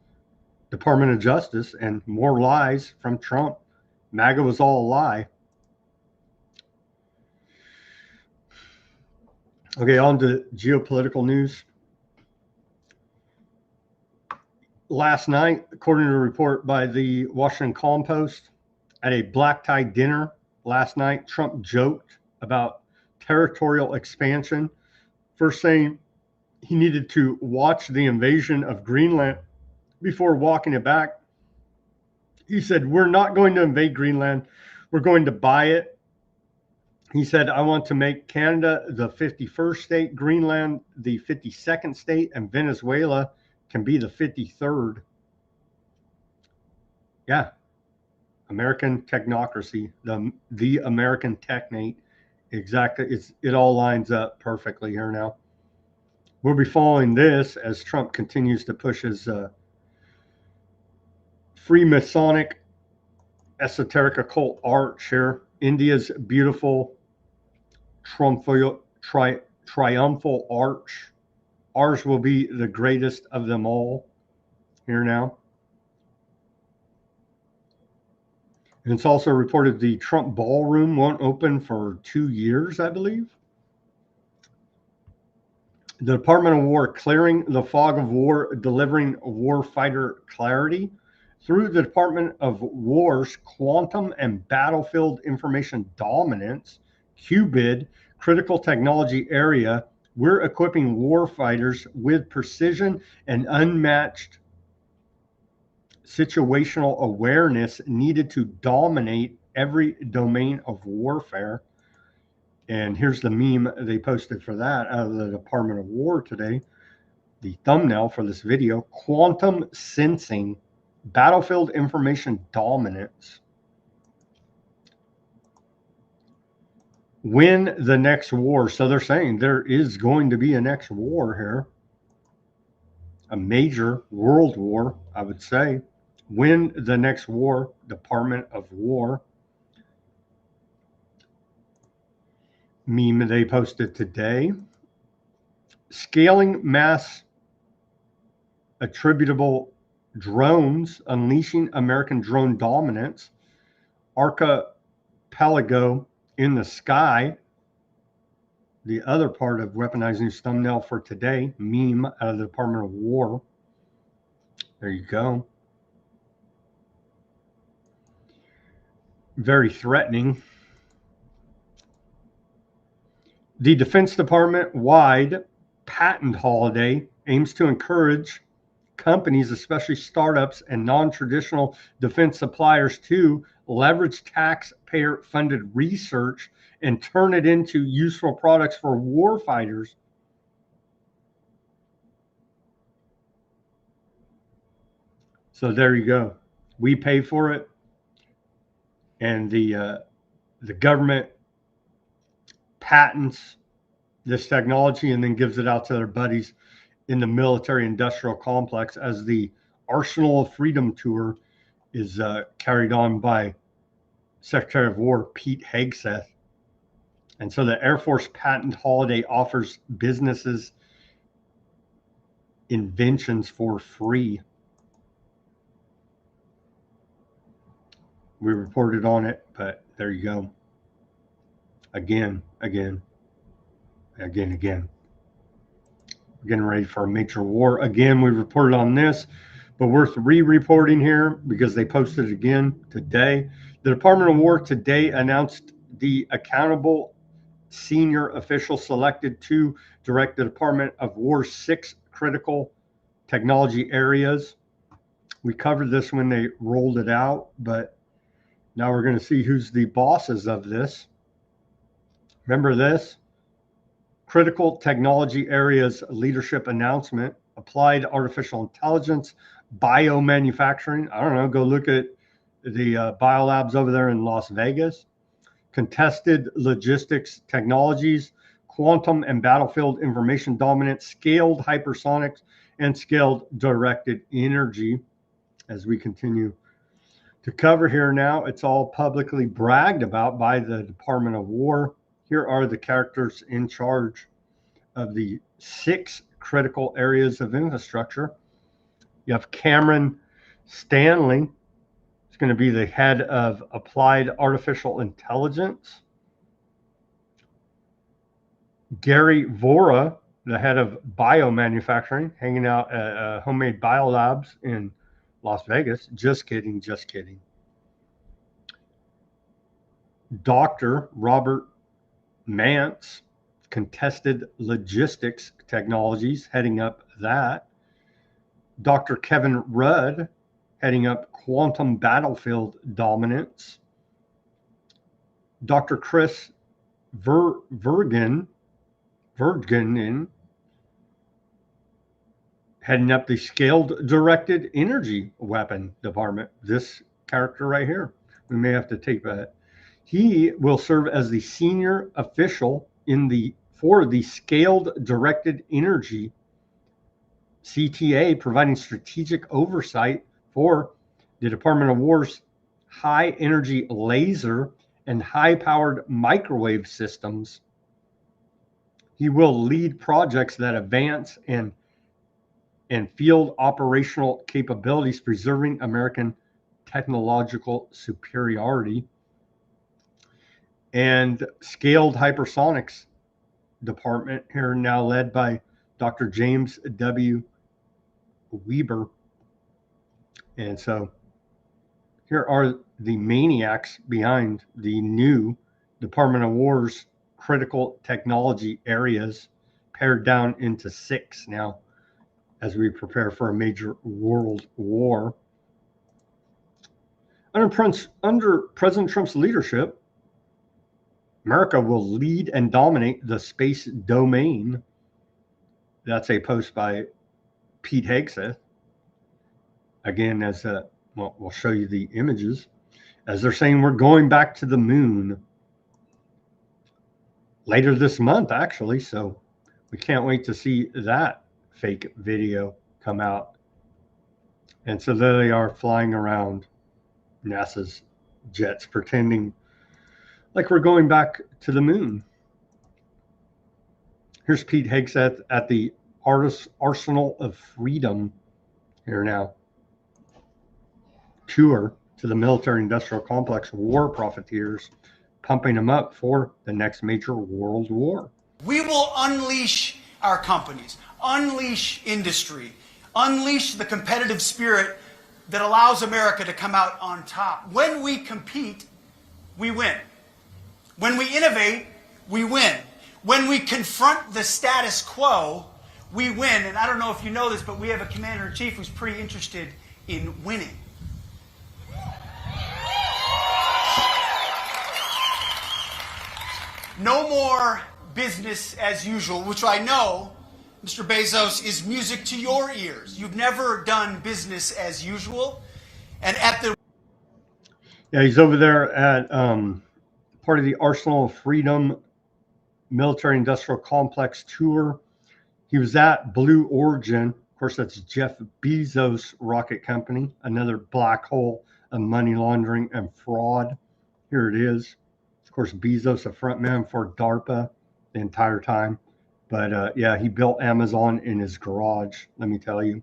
Department of Justice and more lies from Trump. MAGA was all a lie. Okay, on to geopolitical news. Last night, according to a report by the Washington Post, at a black tie dinner last night, Trump joked about territorial expansion, first saying he needed to watch the invasion of Greenland before walking it back. He said, "We're not going to invade Greenland. We're going to buy it." He said, "I want to make Canada the 51st state, Greenland the 52nd state, and Venezuela can be the 53rd. Yeah. American technocracy, the American technate. Exactly. It all lines up perfectly here now. We'll be following this as Trump continues to push his Freemasonic esoteric occult arch here. India's beautiful triumphal arch. Ours will be the greatest of them all. Here now. And it's also reported the Trump ballroom won't open for 2 years, I believe. The Department of War clearing the fog of war, delivering warfighter clarity. Through the Department of War's Quantum and Battlefield Information Dominance, QBID, critical technology area, we're equipping warfighters with precision and unmatched situational awareness needed to dominate every domain of warfare. And here's the meme they posted for that out of the Department of War today. The thumbnail for this video, quantum sensing, battlefield information dominance. Win the next war. So they're saying there is going to be a next war here. A major world war, I would say. Win the next war, Department of War. Meme they posted today. Scaling mass attributable drones, unleashing American drone dominance. Archipelago in the sky. The other part of Weaponized News thumbnail for today, meme out of the Department of War. There you go. Very threatening. The Defense Department-wide patent holiday aims to encourage companies, especially startups and non-traditional defense suppliers, to leverage taxpayer-funded research and turn it into useful products for warfighters. So there you go. We pay for it, and the government patents this technology and then gives it out to their buddies in the military-industrial complex as the Arsenal of Freedom tour is carried on by Secretary of War Pete Hegseth. And so the Air Force Patent Holiday offers businesses inventions for free. We reported on it, but there you go. Again. We're getting ready for a major war. Again, we reported on this, but worth re-reporting here because they posted it again today. The Department of War today announced the accountable senior official selected to direct the Department of War's 6 critical technology areas. We covered this when they rolled it out, but now we're going to see who's the bosses of this. Remember this? Critical technology areas leadership announcement: applied artificial intelligence, biomanufacturing. I don't know, go look at the biolabs over there in Las Vegas. Contested logistics technologies, quantum and battlefield information dominance, scaled hypersonics, and scaled directed energy. As we continue to cover here now, it's all publicly bragged about by the Department of War. Here are the characters in charge of the 6 critical areas of infrastructure. You have Cameron Stanley. He's going to be the head of applied artificial intelligence. Gary Vora, the head of biomanufacturing, hanging out at Homemade Biolabs in Las Vegas. Just kidding. Dr. Robert Mance, contested logistics technologies, heading up that. Dr. Kevin Rudd, heading up quantum battlefield dominance. Dr. Chris Vergenen, heading up the scaled directed energy weapon department. This character right here, we may have to take that. He will serve as the senior official for the scaled directed energy CTA, providing strategic oversight for the Department of War's high energy laser and high powered microwave systems. He will lead projects that advance and field operational capabilities, preserving American technological superiority. And scaled hypersonics department here now led by Dr. James W. Weber. And so here are the maniacs behind the new Department of War's critical technology areas, pared down into 6 now as we prepare for a major world war. Under President Trump's leadership, America will lead and dominate the space domain. That's a post by Pete Hegseth. Again, we'll show you the images. As they're saying, we're going back to the moon later this month, actually. So we can't wait to see that fake video come out. And so there they are flying around NASA's jets, pretending like we're going back to the moon. Here's Pete Hegseth at the Arsenal of Freedom here now. Tour to the military-industrial complex, war profiteers, pumping them up for the next major world war. We will unleash our companies, unleash industry, unleash the competitive spirit that allows America to come out on top. When we compete, we win. When we innovate, we win. When we confront the status quo, we win. And I don't know if you know this, but we have a commander-in-chief who's pretty interested in winning. No more business as usual, which I know, Mr. Bezos, is music to your ears. You've never done business as usual. And at the... Yeah, he's over there at part of the Arsenal of Freedom military industrial complex tour. He was at Blue Origin. Of course, that's Jeff Bezos' rocket company, another black hole of money laundering and fraud. Here it is. Of course, Bezos, a front man for DARPA the entire time. But yeah, he built Amazon in his garage, let me tell you.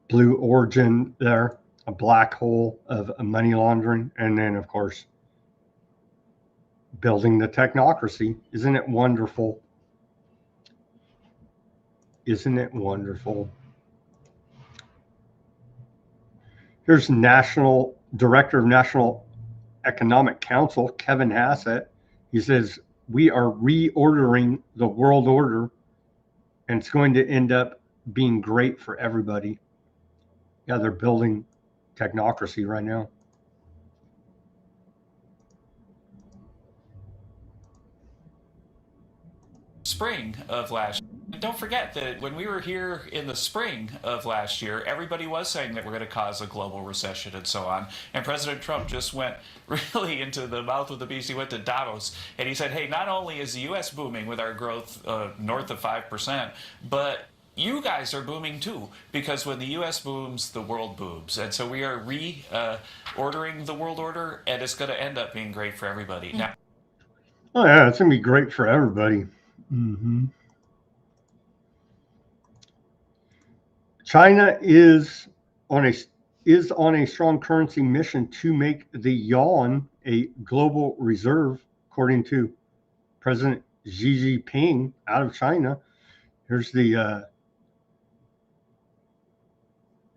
Blue Origin there, a black hole of money laundering. And then, of course, building the technocracy. Isn't it wonderful? Isn't it wonderful? Here's Director of National Economic Council, Kevin Hassett. He says, we are reordering the world order, and it's going to end up being great for everybody. Yeah, they're building technocracy right now. Spring of last year. And don't forget that when we were here in the spring of last year, everybody was saying that we're going to cause a global recession and so on. And President Trump just went really into the mouth of the beast. He went to Davos and he said, hey, not only is the U.S. booming with our growth north of 5%, but you guys are booming too, because when the U.S. booms, the world booms. And so we are reordering the world order, and it's going to end up being great for everybody. Now, oh yeah, it's going to be great for everybody. Mm-hmm. China is on a strong currency mission to make the yuan a global reserve, according to President Xi Jinping out of China. Here's the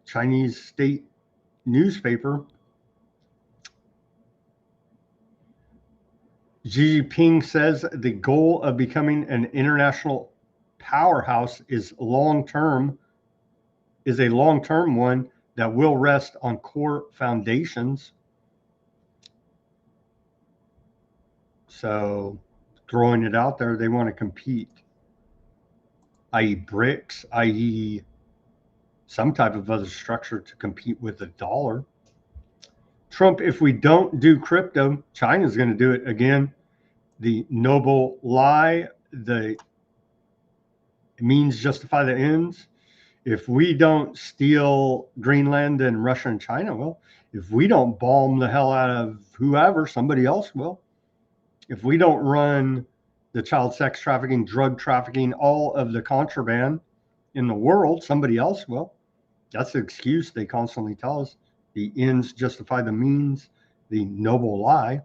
Chinese state newspaper. Xi Jinping says the goal of becoming an international powerhouse is a long-term one that will rest on core foundations. So throwing it out there, they want to compete, i.e. BRICS, i.e. some type of other structure to compete with the dollar. Trump, if we don't do crypto, China's going to do it again. The noble lie, the means justify the ends. If we don't steal Greenland and Russia and China will. If we don't bomb the hell out of whoever, somebody else will. If we don't run the child sex trafficking, drug trafficking, all of the contraband in the world, somebody else will. That's the excuse they constantly tell us. The ends justify the means, the noble lie.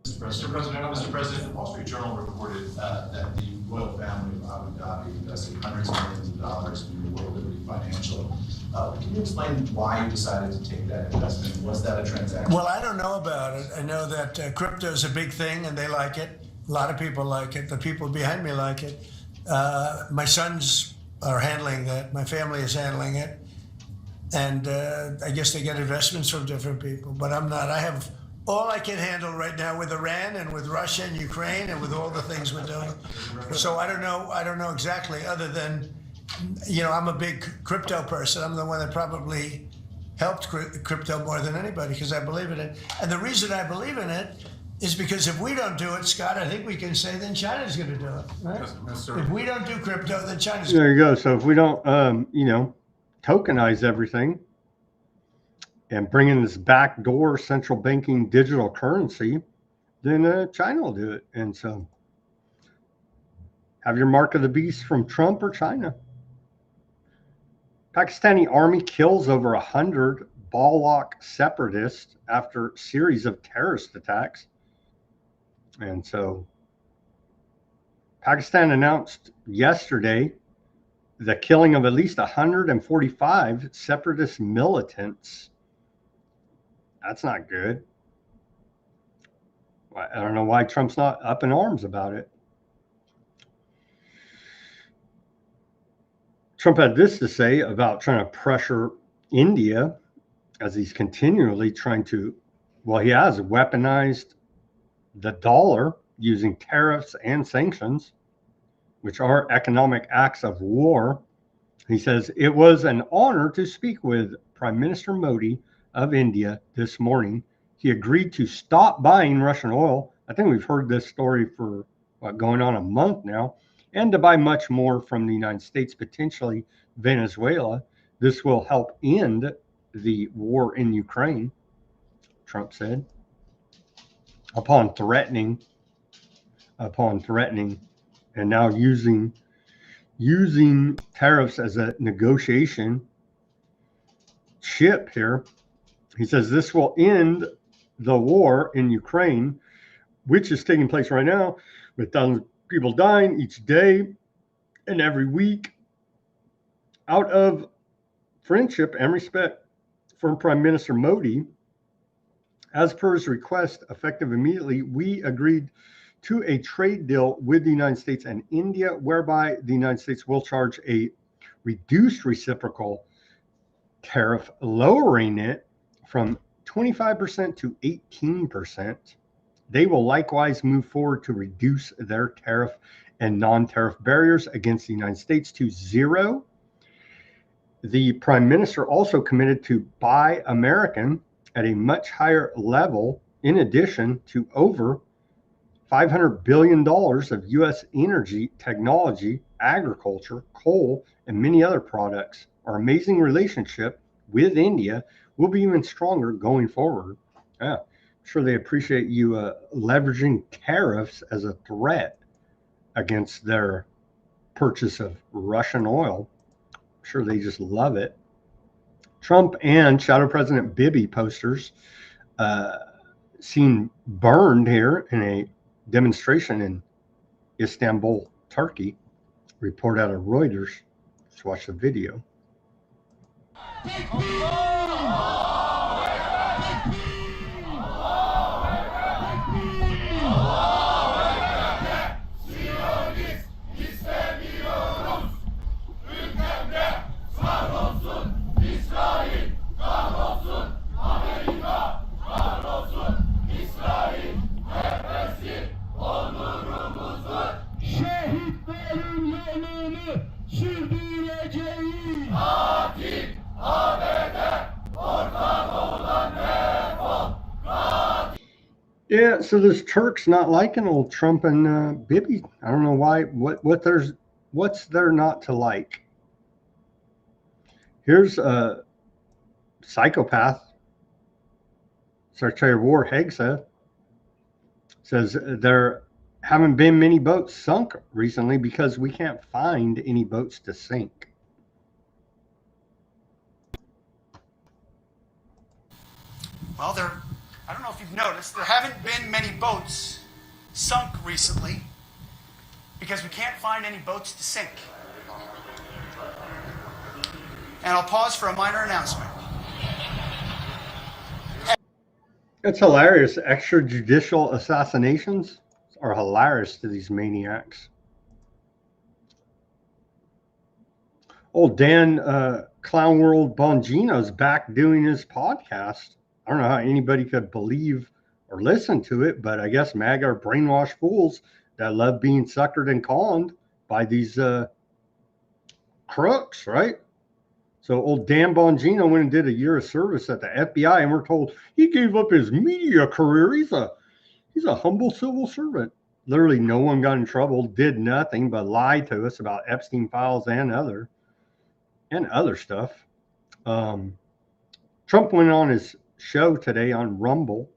Mr. President, the Wall Street Journal reported that the royal family of Abu Dhabi invested hundreds of millions of dollars in your World Liberty Financial. Can you explain why you decided to take that investment? Was that a transaction? Well, I don't know about it. I know that crypto is a big thing and they like it. A lot of people like it. The people behind me like it. My sons are handling that. My family is handling it. And I guess they get investments from different people, but I'm not. I have all I can handle right now with Iran and with Russia and Ukraine and with all the things we're doing. So I don't know exactly, other than, you know, I'm a big crypto person. I'm the one that probably helped crypto more than anybody because I believe in it. And the reason I believe in it is because if we don't do it, Scott, I think we can say then China's going to do it, right? Yes, sir. If we don't do crypto, then China's There you go. So if we don't, tokenize everything and bring in this backdoor central banking digital currency, then China will do it. And so have your mark of the beast from Trump or China. Pakistani army kills over 100 Baloch separatists after series of terrorist attacks. And so Pakistan announced yesterday the killing of at least 145 separatist militants. That's not good. I don't know why Trump's not up in arms about it. Trump had this to say about trying to pressure India as he's continually trying to, well, he has weaponized the dollar using tariffs and sanctions, which are economic acts of war. He says, it was an honor to speak with Prime Minister Modi of India this morning. He agreed to stop buying Russian oil. I think we've heard this story for going on a month now, and to buy much more from the United States, potentially Venezuela. This will help end the war in Ukraine, Trump said, upon threatening, and now using tariffs as a negotiation chip here. He says this will end the war in Ukraine, which is taking place right now, with thousands of people dying each day and every week. Out of friendship and respect from Prime Minister Modi, as per his request, effective immediately, we agreed to a trade deal with the United States and India, whereby the United States will charge a reduced reciprocal tariff, lowering it from 25% to 18%. They will likewise move forward to reduce their tariff and non-tariff barriers against the United States to zero. The Prime Minister also committed to buy American at a much higher level, in addition to over $500 billion of U.S. energy, technology, agriculture, coal, and many other products. Our amazing relationship with India will be even stronger going forward. Yeah, I'm sure they appreciate you leveraging tariffs as a threat against their purchase of Russian oil. I'm sure they just love it. Trump and Shadow President Bibi posters seen burned here in a demonstration in Istanbul, Turkey. Report out of Reuters. Let's watch the video. Yeah, so there's Turks not liking old Trump and Bibi. I don't know why. What's there not to like? Here's a psychopath. Secretary of War Hegseth says there haven't been many boats sunk recently because we can't find any boats to sink. Well, I don't know if you've noticed, there haven't been many boats sunk recently because we can't find any boats to sink. And I'll pause for a minor announcement. It's hilarious. Extrajudicial assassinations are hilarious to these maniacs. Old Dan Clown World Bongino's back doing his podcast. I don't know how anybody could believe or listen to it, but I guess MAGA are brainwashed fools that love being suckered and conned by these crooks, right? So old Dan Bongino went and did a year of service at the FBI, and we're told he gave up his media career. He's a humble civil servant. Literally no one got in trouble, did nothing but lie to us about Epstein files and other stuff. Trump went on his show today on Rumble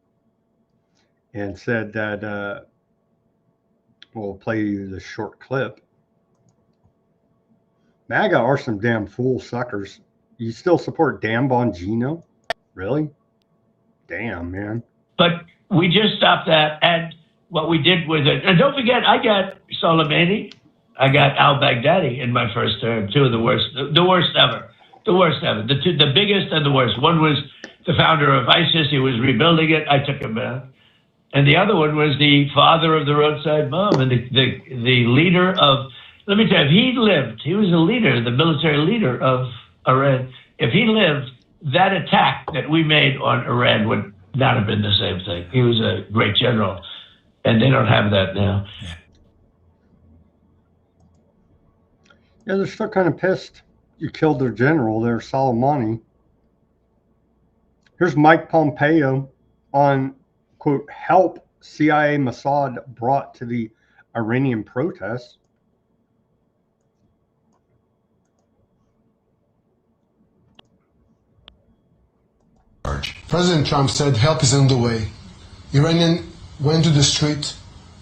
and said that we'll play you the short clip. MAGA are some damn fool suckers. You still support Dan Bongino? Really? Damn, man. But we just stopped that, and what we did with it. And don't forget, I got Soleimani, I got al-Baghdadi in my first term, two of the worst ever. The biggest and the worst. One was the founder of ISIS. He was rebuilding it. I took him out. And the other one was the father of the roadside bomb and the leader of, let me tell you, if he lived, he was a leader, the military leader of Iran. If he lived, that attack that we made on Iran would not have been the same thing. He was a great general, and they don't have that now. Yeah, they're still kind of pissed you killed their general there, Soleimani. Here's Mike Pompeo on, quote, help CIA Mossad brought to the Iranian protests. President Trump said help is on the way. Iranian went to the street,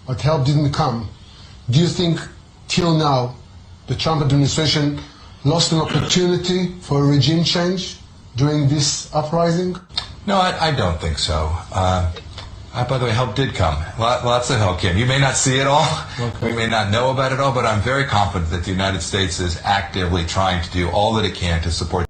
but help didn't come. Do you think till now the Trump administration lost an opportunity for a regime change during this uprising? No, I don't think so. By the way, help did come. Lots of help came. You may not see it all. Okay. We may not know about it all, but I'm very confident that the United States is actively trying to do all that it can to support.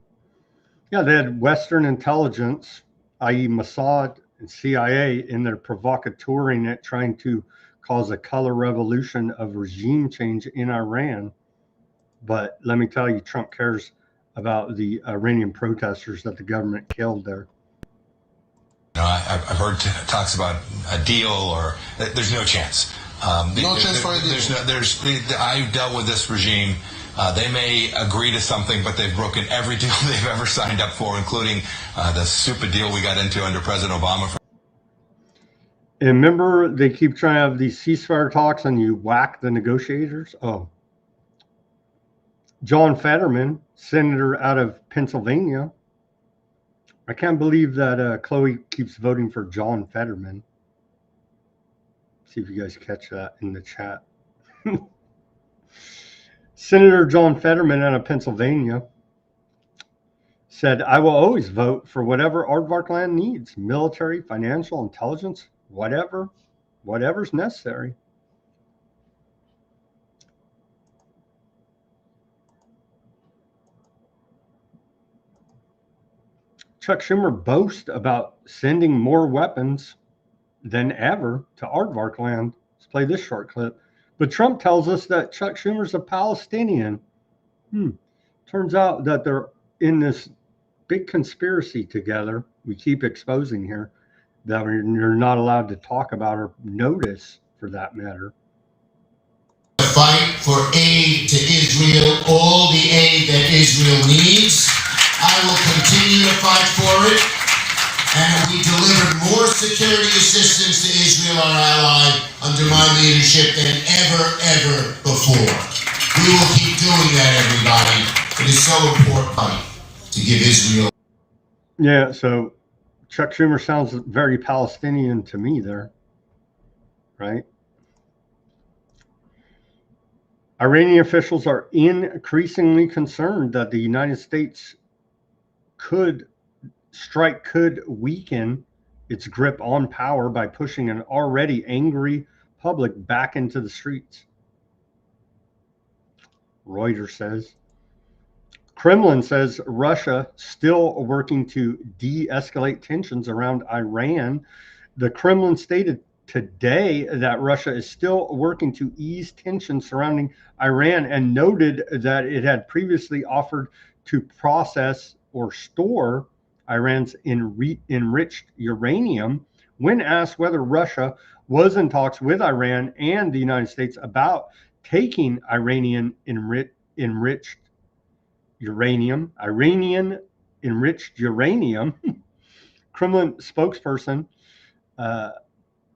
Yeah, they had Western intelligence, i.e. Mossad and CIA, in their provocateuring at trying to cause a color revolution of regime change in Iran. But let me tell you, Trump cares about the Iranian protesters that the government killed there. You know, I've heard talks about a deal, or there's no chance. No chance for a deal. I've dealt with this regime. They may agree to something, but they've broken every deal they've ever signed up for, including the stupid deal we got into under President Obama. And remember, they keep trying to have these ceasefire talks and you whack the negotiators? Oh. John Fetterman, senator out of Pennsylvania. I can't believe that Chloe keeps voting for John Fetterman. See if you guys catch that in the chat. Senator John Fetterman out of Pennsylvania said, I will always vote for whatever Aardvark land needs, military, financial, intelligence, whatever's necessary. Chuck Schumer boasts about sending more weapons than ever to Aardvark land. Let's play this short clip. But Trump tells us that Chuck Schumer's a Palestinian. Turns out that they're in this big conspiracy together. We keep exposing here that you're not allowed to talk about or notice, for that matter. Fight for aid to Israel, all the aid that Israel needs. I will continue to fight for it, and we delivered more security assistance to Israel, our ally, under my leadership than ever before. We will keep doing that, everybody. It is so important to give Israel. Yeah, so Chuck Schumer sounds very Palestinian to me there, right? Iranian officials are increasingly concerned that the United States could weaken its grip on power by pushing an already angry public back into the streets. Reuters says. Kremlin says Russia still working to de-escalate tensions around Iran. The Kremlin stated today that Russia is still working to ease tensions surrounding Iran and noted that it had previously offered to process or store Iran's enriched uranium. When asked whether Russia was in talks with Iran and the United States about taking Iranian enriched uranium, Kremlin spokesperson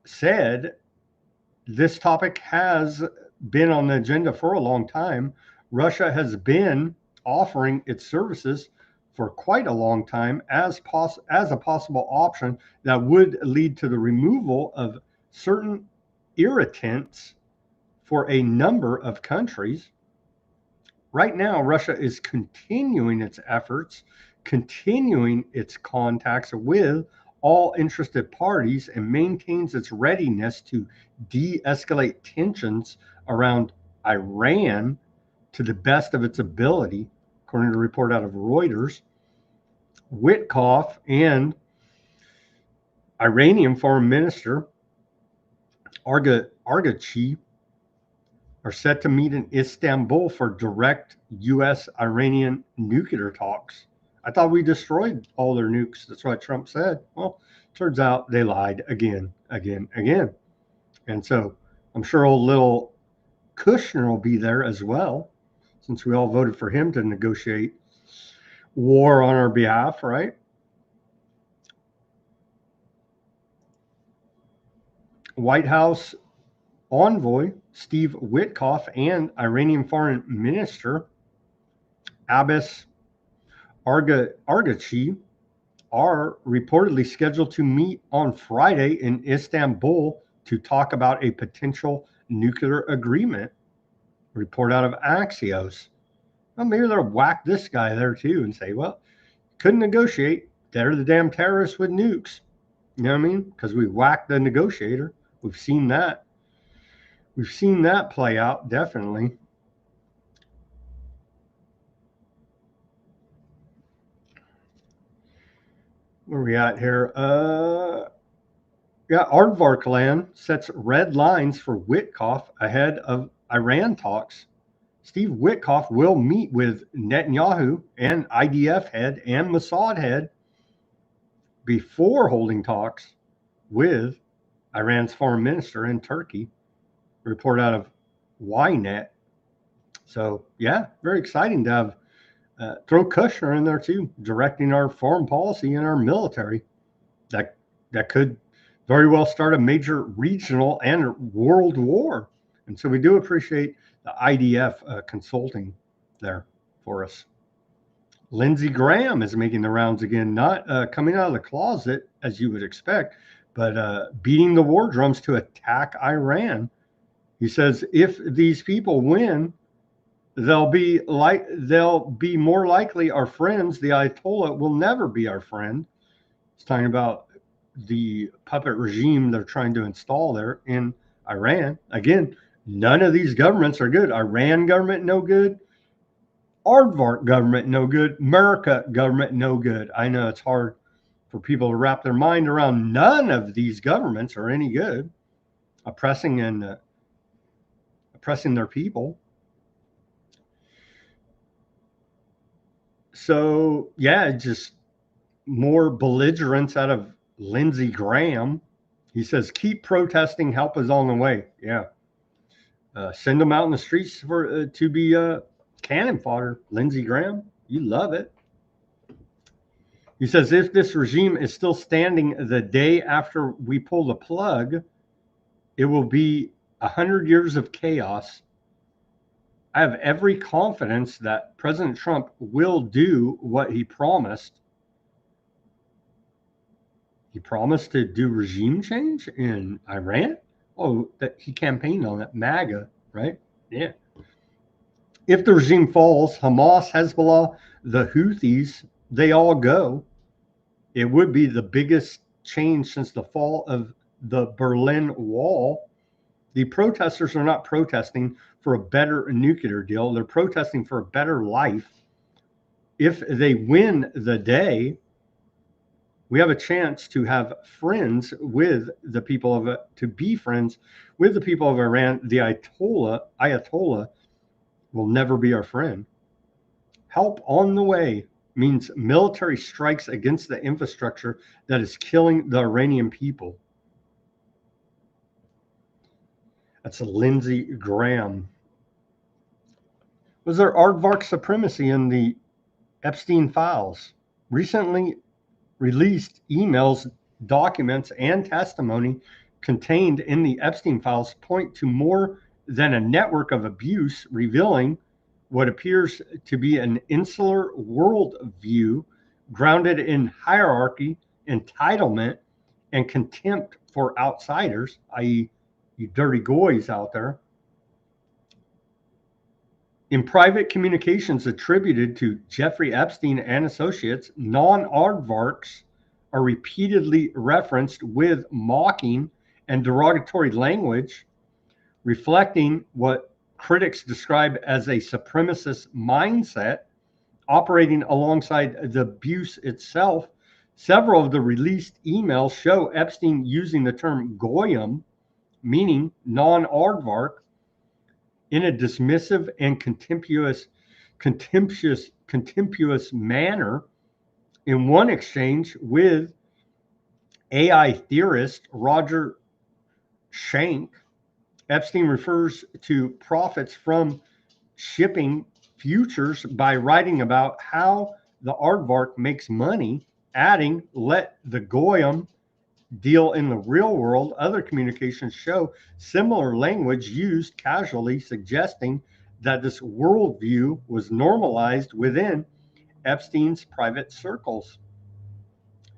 said this topic has been on the agenda for a long time. Russia has been offering its services for quite a long time as a possible option that would lead to the removal of certain irritants for a number of countries. Right now, Russia is continuing its efforts, continuing its contacts with all interested parties and maintains its readiness to de-escalate tensions around Iran to the best of its ability, according to a report out of Reuters. Witkoff and Iranian Foreign Minister Odysee are set to meet in Istanbul for direct U.S.-Iranian nuclear talks. I thought we destroyed all their nukes. That's what Trump said. Well, turns out they lied again. And so I'm sure old little Kushner will be there as well, since we all voted for him to negotiate war on our behalf, right? White House envoy Steve Witkoff and Iranian Foreign Minister Abbas Araghchi are reportedly scheduled to meet on Friday in Istanbul to talk about a potential nuclear agreement. Report out of Axios. Well, maybe they'll whack this guy there too and say, well, couldn't negotiate. They're the damn terrorists with nukes. You know what I mean? Because we whacked the negotiator. We've seen that. We've seen that play out, definitely. Where are we at here? Aardvark land sets red lines for Witkoff ahead of Iran talks. Steve Witkoff will meet with Netanyahu and IDF head and Mossad head before holding talks with Iran's foreign minister in Turkey. Report out of Ynet. So, yeah, very exciting to have throw Kushner in there too, directing our foreign policy and our military. That could very well start a major regional and world war. And so we do appreciate the IDF consulting there for us. Lindsey Graham is making the rounds again, not coming out of the closet as you would expect, but beating the war drums to attack Iran. He says if these people win, they'll be more likely our friends. The Ayatollah will never be our friend. It's talking about the puppet regime they're trying to install there in Iran. Again, none of these governments are good. Iran government, no good. Aardvark government, no good. America government, no good. I know it's hard for people to wrap their mind around. None of these governments are any good. Oppressing their people. So, yeah, just more belligerence out of Lindsey Graham. He says, keep protesting, help is on the way. Yeah. Send them out in the streets for to be cannon fodder. Lindsey Graham, you love it. He says, if this regime is still standing the day after we pull the plug, it will be 100 years of chaos. I have every confidence that President Trump will do what he promised. He promised to do regime change in Iran. Oh, that he campaigned on that, MAGA, right? Yeah. If the regime falls, Hamas, Hezbollah, the Houthis, they all go. It would be the biggest change since the fall of the Berlin Wall. The protesters are not protesting for a better nuclear deal. They're protesting for a better life. If they win the day, we have a chance to have friends with the people of it, to be friends with the people of Iran. The Ayatollah will never be our friend. Help on the way means military strikes against the infrastructure that is killing the Iranian people. That's a Lindsey Graham. Was there aardvark supremacy in the Epstein files? Recently released emails, documents, and testimony contained in the Epstein files point to more than a network of abuse, revealing what appears to be an insular worldview grounded in hierarchy, entitlement, and contempt for outsiders, i.e., you dirty goys out there. In private communications attributed to Jeffrey Epstein and associates, non-aardvarks are repeatedly referenced with mocking and derogatory language, reflecting what critics describe as a supremacist mindset operating alongside the abuse itself. Several of the released emails show Epstein using the term goyim, meaning non-aardvark, in a dismissive and contemptuous manner. In one exchange with AI theorist Roger Schenck, Epstein refers to profits from shipping futures by writing about how the aardvark makes money, adding, "Let the goyim deal in the real world." Other communications show similar language used casually, suggesting that this worldview was normalized within Epstein's private circles.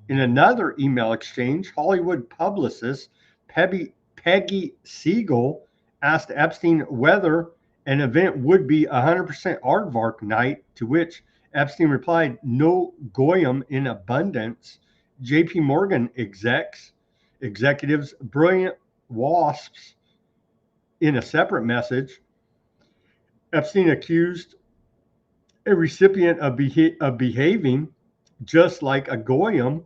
In another email exchange, Hollywood publicist Peggy Siegel asked Epstein whether an event would be 100% aardvark night, to which Epstein replied, "No goyim in abundance." JPMorgan executives, brilliant wasps. In a separate message, Epstein accused a recipient of behaving just like a goyim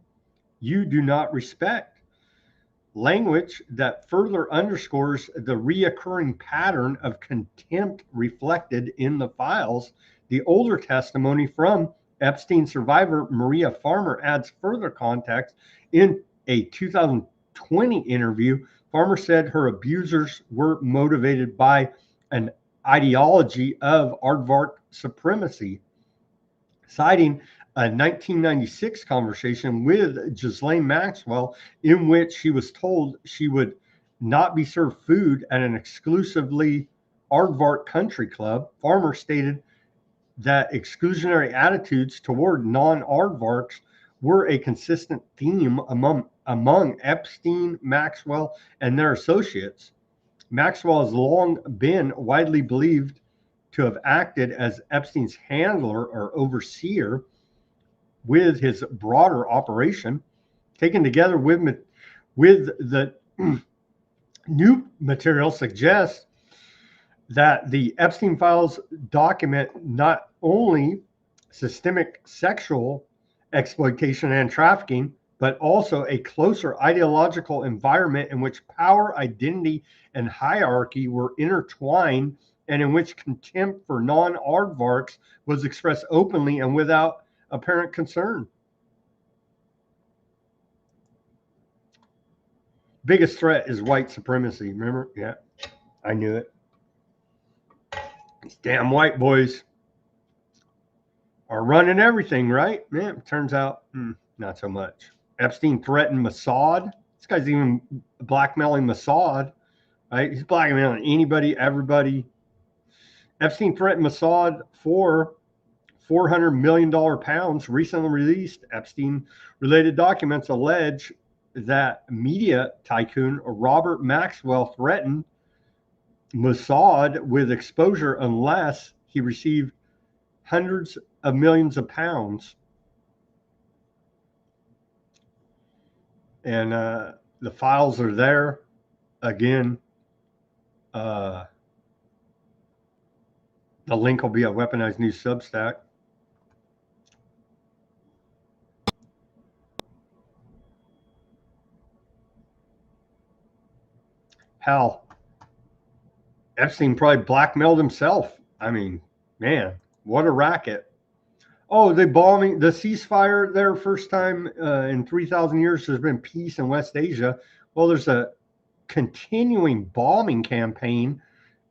you do not respect, language that further underscores the reoccurring pattern of contempt reflected in the files. The older testimony from Epstein survivor Maria Farmer adds further context. In a 2020 interview, Farmer said her abusers were motivated by an ideology of aardvark supremacy, citing a 1996 conversation with Ghislaine Maxwell in which she was told she would not be served food at an exclusively aardvark country club. Farmer stated that exclusionary attitudes toward non-aardvarks were a consistent theme among Epstein, Maxwell, and their associates. Maxwell has long been widely believed to have acted as Epstein's handler or overseer with his broader operation. Taken together with the new material suggests that the Epstein files document not only systemic sexual exploitation and trafficking, but also a closer ideological environment in which power, identity, and hierarchy were intertwined, and in which contempt for non-aardvarks was expressed openly and without apparent concern. Biggest threat is white supremacy. Remember? Yeah, I knew it. These damn white boys are running everything, right? Yeah, it turns out not so much. Epstein threatened Mossad. This guy's even blackmailing Mossad, right? He's blackmailing anybody, everybody. Epstein threatened Mossad for $400 million pounds. Recently released Epstein-related documents allege that media tycoon Robert Maxwell threatened Mossad with exposure unless he received hundreds of millions of pounds. And the files are there. Again, the link will be at Weaponized News Substack. Hell, Epstein probably blackmailed himself. I mean, man, what a racket. Oh, the ceasefire there, first time in 3,000 years there's been peace in West Asia. Well, there's a continuing bombing campaign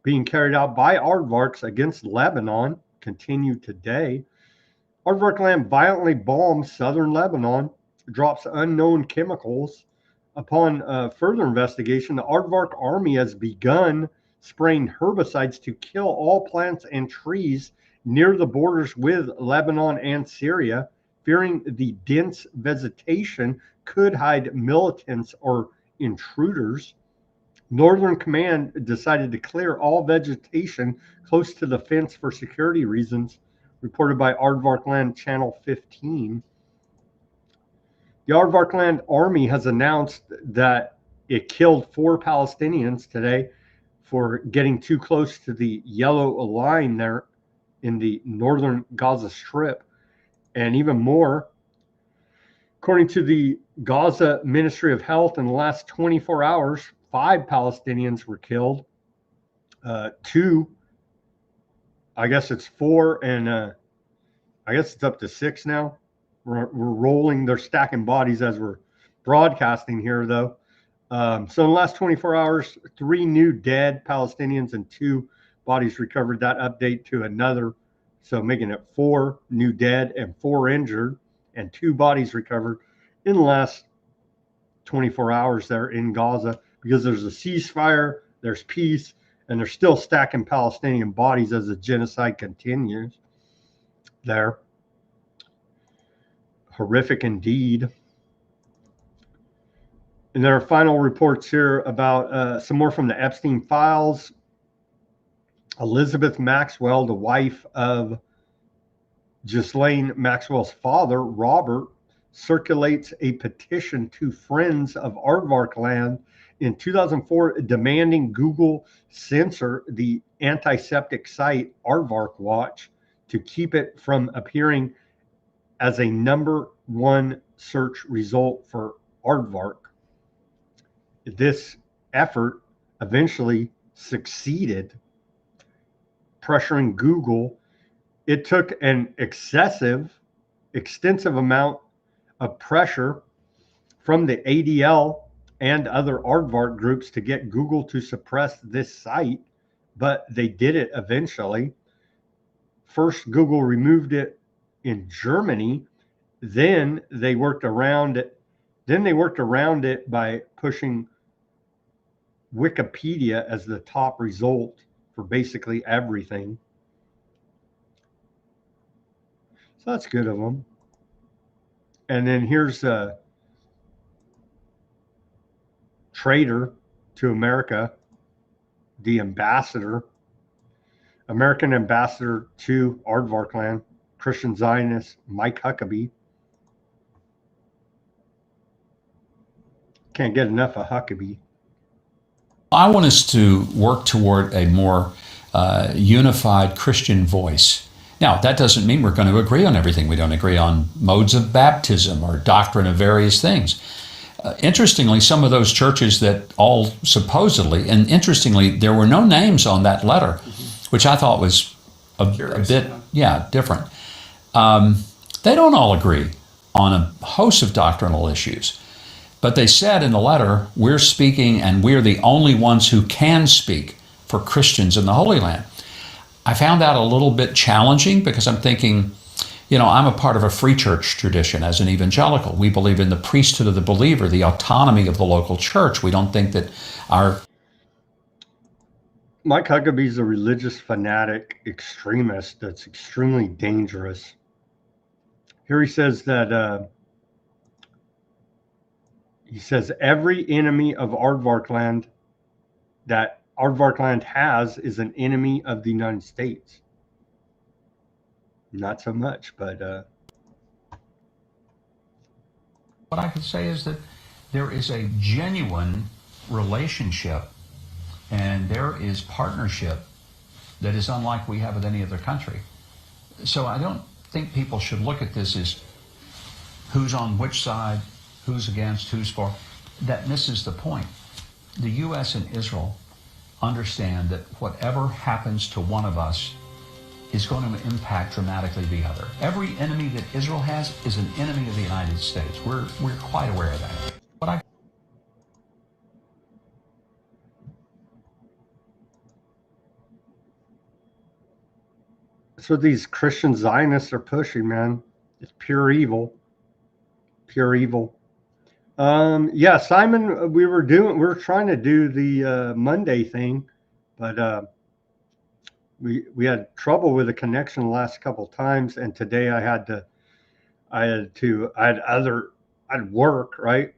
being carried out by aardvarks against Lebanon, continued today. Aardvark land violently bombs southern Lebanon, drops unknown chemicals. Upon further investigation, the aardvark army has begun spraying herbicides to kill all plants and trees near the borders with Lebanon and Syria, fearing the dense vegetation could hide militants or intruders. Northern Command decided to clear all vegetation close to the fence for security reasons, reported by Aardvark Land Channel 15. The Aardvarkland army has announced that it killed 4 Palestinians today for getting too close to the yellow line there in the northern Gaza Strip. And even more, according to the Gaza Ministry of Health, in the last 24 hours, 5 Palestinians were killed. 2, I guess it's 4, and I guess it's up to 6 now. We're rolling. They're stacking bodies as we're broadcasting here, though. So in the last 24 hours, 3 new dead Palestinians and 2 bodies recovered. That update to another, so making it 4 new dead and 4 injured, and 2 bodies recovered in the last 24 hours there in Gaza, because there's a ceasefire, there's peace, and they're still stacking Palestinian bodies as the genocide continues there. Horrific indeed. And there are final reports here about some more from the Epstein files. Elizabeth Maxwell, the wife of Ghislaine Maxwell's father, Robert, circulates a petition to friends of Aardvarkland in 2004 demanding Google censor the anti-Semitic site Aardvark Watch to keep it from appearing as a #1 search result for Aardvark. This effort eventually succeeded, pressuring Google. It took an extensive amount of pressure from the ADL and other Aardvark groups to get Google to suppress this site, but they did it eventually. First, Google removed it in Germany. Then they worked around it. By pushing Wikipedia as the top result for basically everything. So that's good of them. And then here's a traitor to America, the ambassador, American ambassador to Aardvarkland, Christian Zionist Mike Huckabee. Can't get enough of Huckabee. I want us to work toward a more unified Christian voice. Now, that doesn't mean we're going to agree on everything. We don't agree on modes of baptism or doctrine of various things. Interestingly, some of those churches that all supposedly, and interestingly, there were no names on that letter, which I thought was a bit, different. They don't all agree on a host of doctrinal issues. But they said in the letter, we're speaking and we're the only ones who can speak for Christians in the Holy Land. I found that a little bit challenging because I'm thinking, I'm a part of a free church tradition as an evangelical. We believe in the priesthood of the believer, the autonomy of the local church. We don't think that our... Mike Huckabee's a religious fanatic extremist that's extremely dangerous. Here he says that... He says every enemy of Aardvarkland that Aardvarkland has is an enemy of the United States. Not so much, but... What I could say is that there is a genuine relationship and there is partnership that is unlike we have with any other country. So I don't think people should look at this as who's on which side, who's against, who's for. That misses the point. The U.S. and Israel understand that whatever happens to one of us is going to impact dramatically the other. Every enemy that Israel has is an enemy of the United States. We're quite aware of that. That's what these Christian Zionists are pushing, man. It's pure evil. Pure evil. Yeah, Simon, we were trying to do the Monday thing, but we had trouble with the connection the last couple of times, and today I had work, right,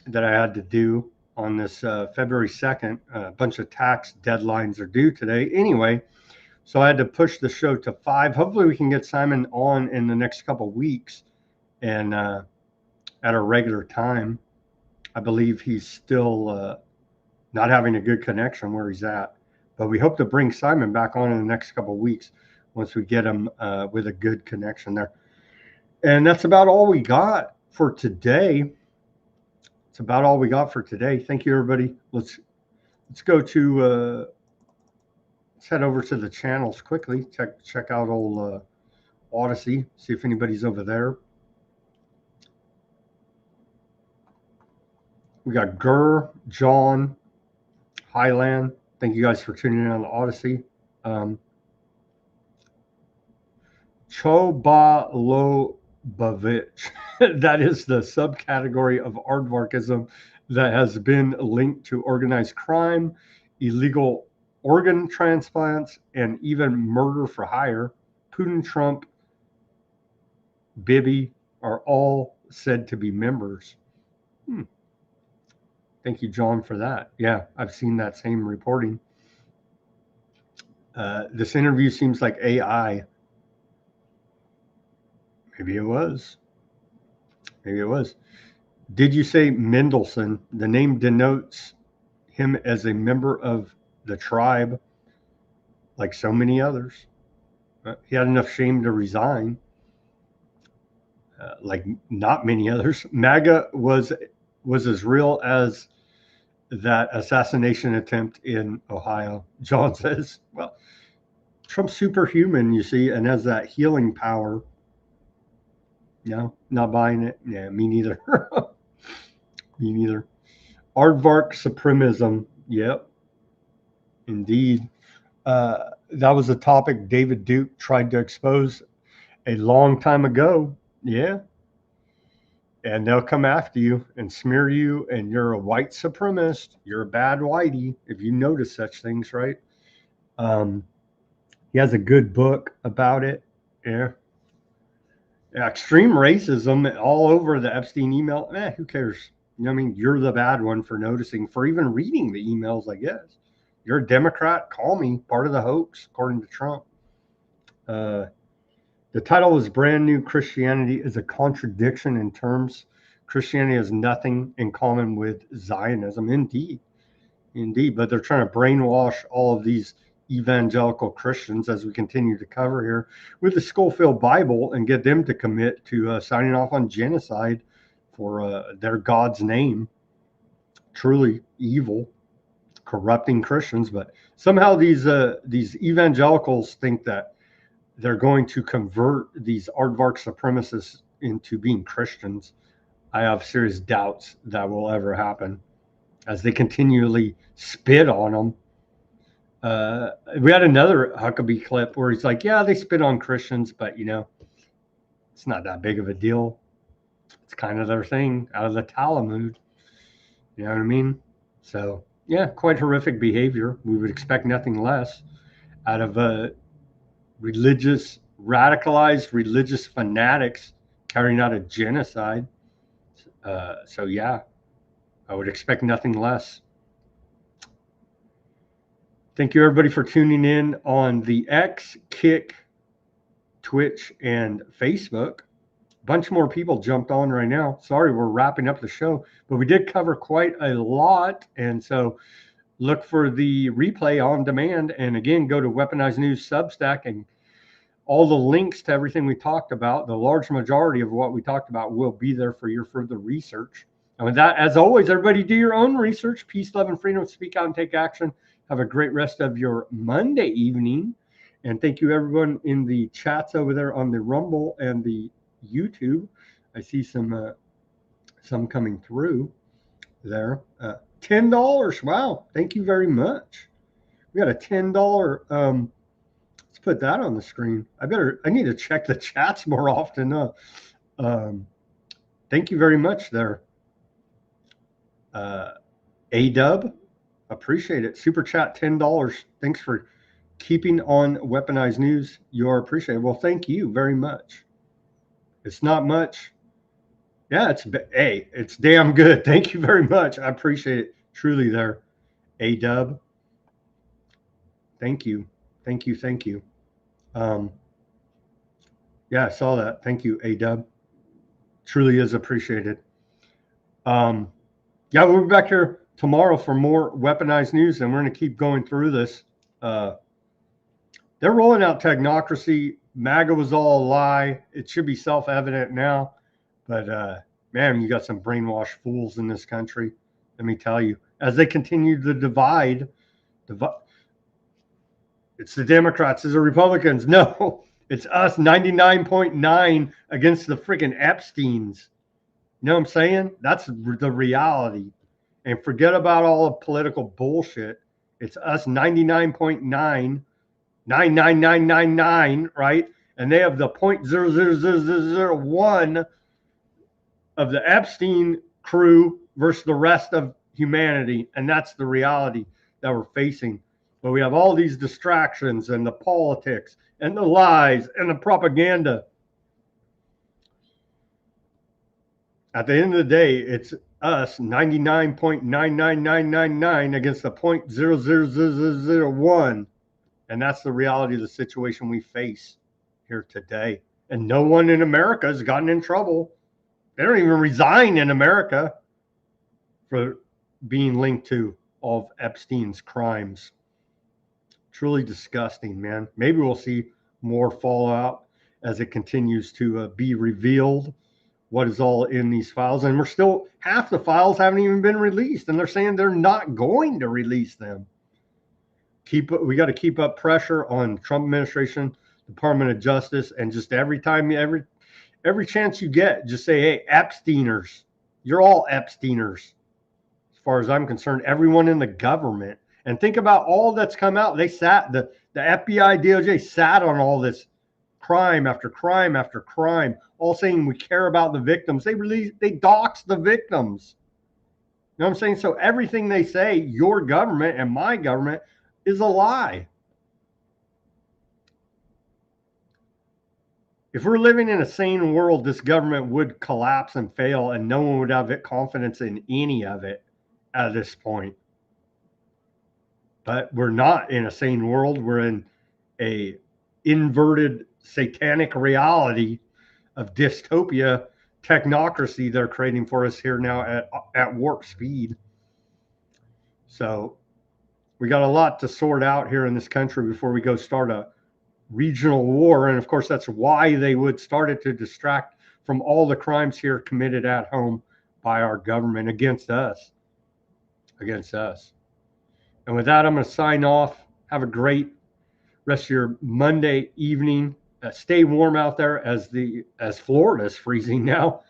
that I had to do on this February 2nd. A bunch of tax deadlines are due today. Anyway, so I had to push the show to 5. Hopefully we can get Simon on in the next couple of weeks and at a regular time. I believe he's still not having a good connection where he's at. But we hope to bring Simon back on in the next couple of weeks once we get him with a good connection there. And that's about all we got for today. It's about all we got for today. Thank you, everybody. Let's go to let's head over to the channels quickly. Check out old Odysee. See if anybody's over there. We got Gurr, John, Highland. Thank you guys for tuning in on the Odysee. Chobalobovich. That is the subcategory of aardvarkism that has been linked to organized crime, illegal organ transplants, and even murder for hire. Putin, Trump, Bibi are all said to be members. Thank you, John, for that. Yeah, I've seen that same reporting. This interview seems like AI. Maybe it was. Maybe it was. Did you say Mendelsohn? The name denotes him as a member of the tribe, like so many others. He had enough shame to resign, like not many others. MAGA was as real as that assassination attempt in Ohio. John says, well, Trump's superhuman, you see, and has that healing power. No, not buying it. Yeah, me neither. Me neither. Aardvark supremism. Yep. Indeed. That was a topic David Duke tried to expose a long time ago. Yeah. And they'll come after you and smear you, and you're a white supremacist. You're a bad whitey if you notice such things, right? He has a good book about it. Yeah. Extreme racism all over the Epstein email. Who cares? You know what I mean? You're the bad one for noticing, for even reading the emails, I guess. You're a Democrat. Call me part of the hoax, according to Trump. The title was Brand New Christianity is a Contradiction in Terms. Christianity has nothing in common with Zionism. Indeed. Indeed. But they're trying to brainwash all of these evangelical Christians, as we continue to cover here, with the Schofield Bible and get them to commit to signing off on genocide for their God's name. Truly evil, corrupting Christians. But somehow these evangelicals think that they're going to convert these aardvark supremacists into being Christians. I have serious doubts that will ever happen, as they continually spit on them. We had another Huckabee clip where he's like, yeah, they spit on Christians, but, you know, it's not that big of a deal. It's kind of their thing, out of the Talmud. You know what I mean? So, yeah, quite horrific behavior. We would expect nothing less out of radicalized religious fanatics carrying out a genocide. So, yeah, I would expect nothing less. Thank you, everybody, for tuning in on the X, Kick, Twitch, and Facebook. A bunch more people jumped on right now. Sorry, we're wrapping up the show, but we did cover quite a lot. And so look for the replay on demand. And again, go to Weaponized News Substack, and all the links to everything we talked about, the large majority of what we talked about, will be there for your further research. And with that, as always, everybody do your own research. Peace, love, and freedom. Speak out and take action. Have a great rest of your Monday evening. And thank you, everyone in the chats over there on the Rumble and the YouTube. I see some coming through there. $10. Wow. Thank you very much. We got a $10. Let's put that on the screen. I need to check the chats more often. Thank you very much there. A-Dub. Appreciate it. Super chat, $10. Thanks for keeping on Weaponized News. You are appreciated. Well, thank you very much. It's not much. Yeah, it's damn good. Thank you very much. I appreciate it truly there. A-Dub. Thank you. Thank you. Thank you. Yeah, I saw that. Thank you, A-Dub. Truly is appreciated. Yeah, we'll be back here tomorrow for more weaponized news, and we're going to keep going through this. They're rolling out technocracy. MAGA was all a lie. It should be self-evident now. But, man, you got some brainwashed fools in this country. Let me tell you. As they continue to divide, it's the Democrats, it's the Republicans. No, it's us, 99.9 against the freaking Epsteins. You know what I'm saying? That's the reality. And forget about all the political bullshit. It's us 99.99999, right? And they have the 0.00001 of the Epstein crew versus the rest of humanity. And that's the reality that we're facing. But we have all these distractions and the politics and the lies and the propaganda. At the end of the day, it's us 99.99999 against the 0.00001. And that's the reality of the situation we face here today. And no one in America has gotten in trouble. They don't even resign in America for being linked to all of Epstein's crimes. Truly disgusting, man. Maybe we'll see more fallout as it continues to be revealed what is all in these files. And we're still, half the files haven't even been released, and they're saying they're not going to release them. We got to keep up pressure on Trump administration, Department of Justice, and just every time, every chance you get, just say, hey, Epsteiners, you're all Epsteiners. As far as I'm concerned, everyone in the government. And think about all that's come out. They sat, the FBI, DOJ sat on all this crime after crime after crime, all saying we care about the victims. They dox the victims. You know what I'm saying? So everything they say, your government and my government, is a lie. If we're living in a sane world, this government would collapse and fail, and no one would have confidence in any of it at this point. But we're not in a sane world. We're in a inverted satanic reality of dystopia technocracy they're creating for us here now at warp speed. So we got a lot to sort out here in this country before we go start a regional war. And of course, that's why they would start it, to distract from all the crimes here committed at home by our government against us. And with that, I'm going to sign off. Have a great rest of your Monday evening. Stay warm out there as Florida's freezing now.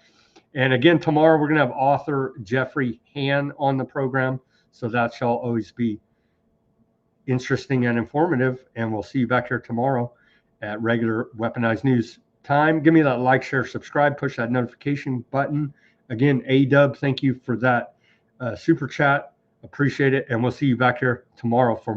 And again, tomorrow we're going to have author Jeffrey Han on the program. So that shall always be interesting and informative. And we'll see you back here tomorrow at regular Weaponized News time. Give me that like, share, subscribe, push that notification button. Again, A-Dub, thank you for that super chat. Appreciate it. And we'll see you back here tomorrow for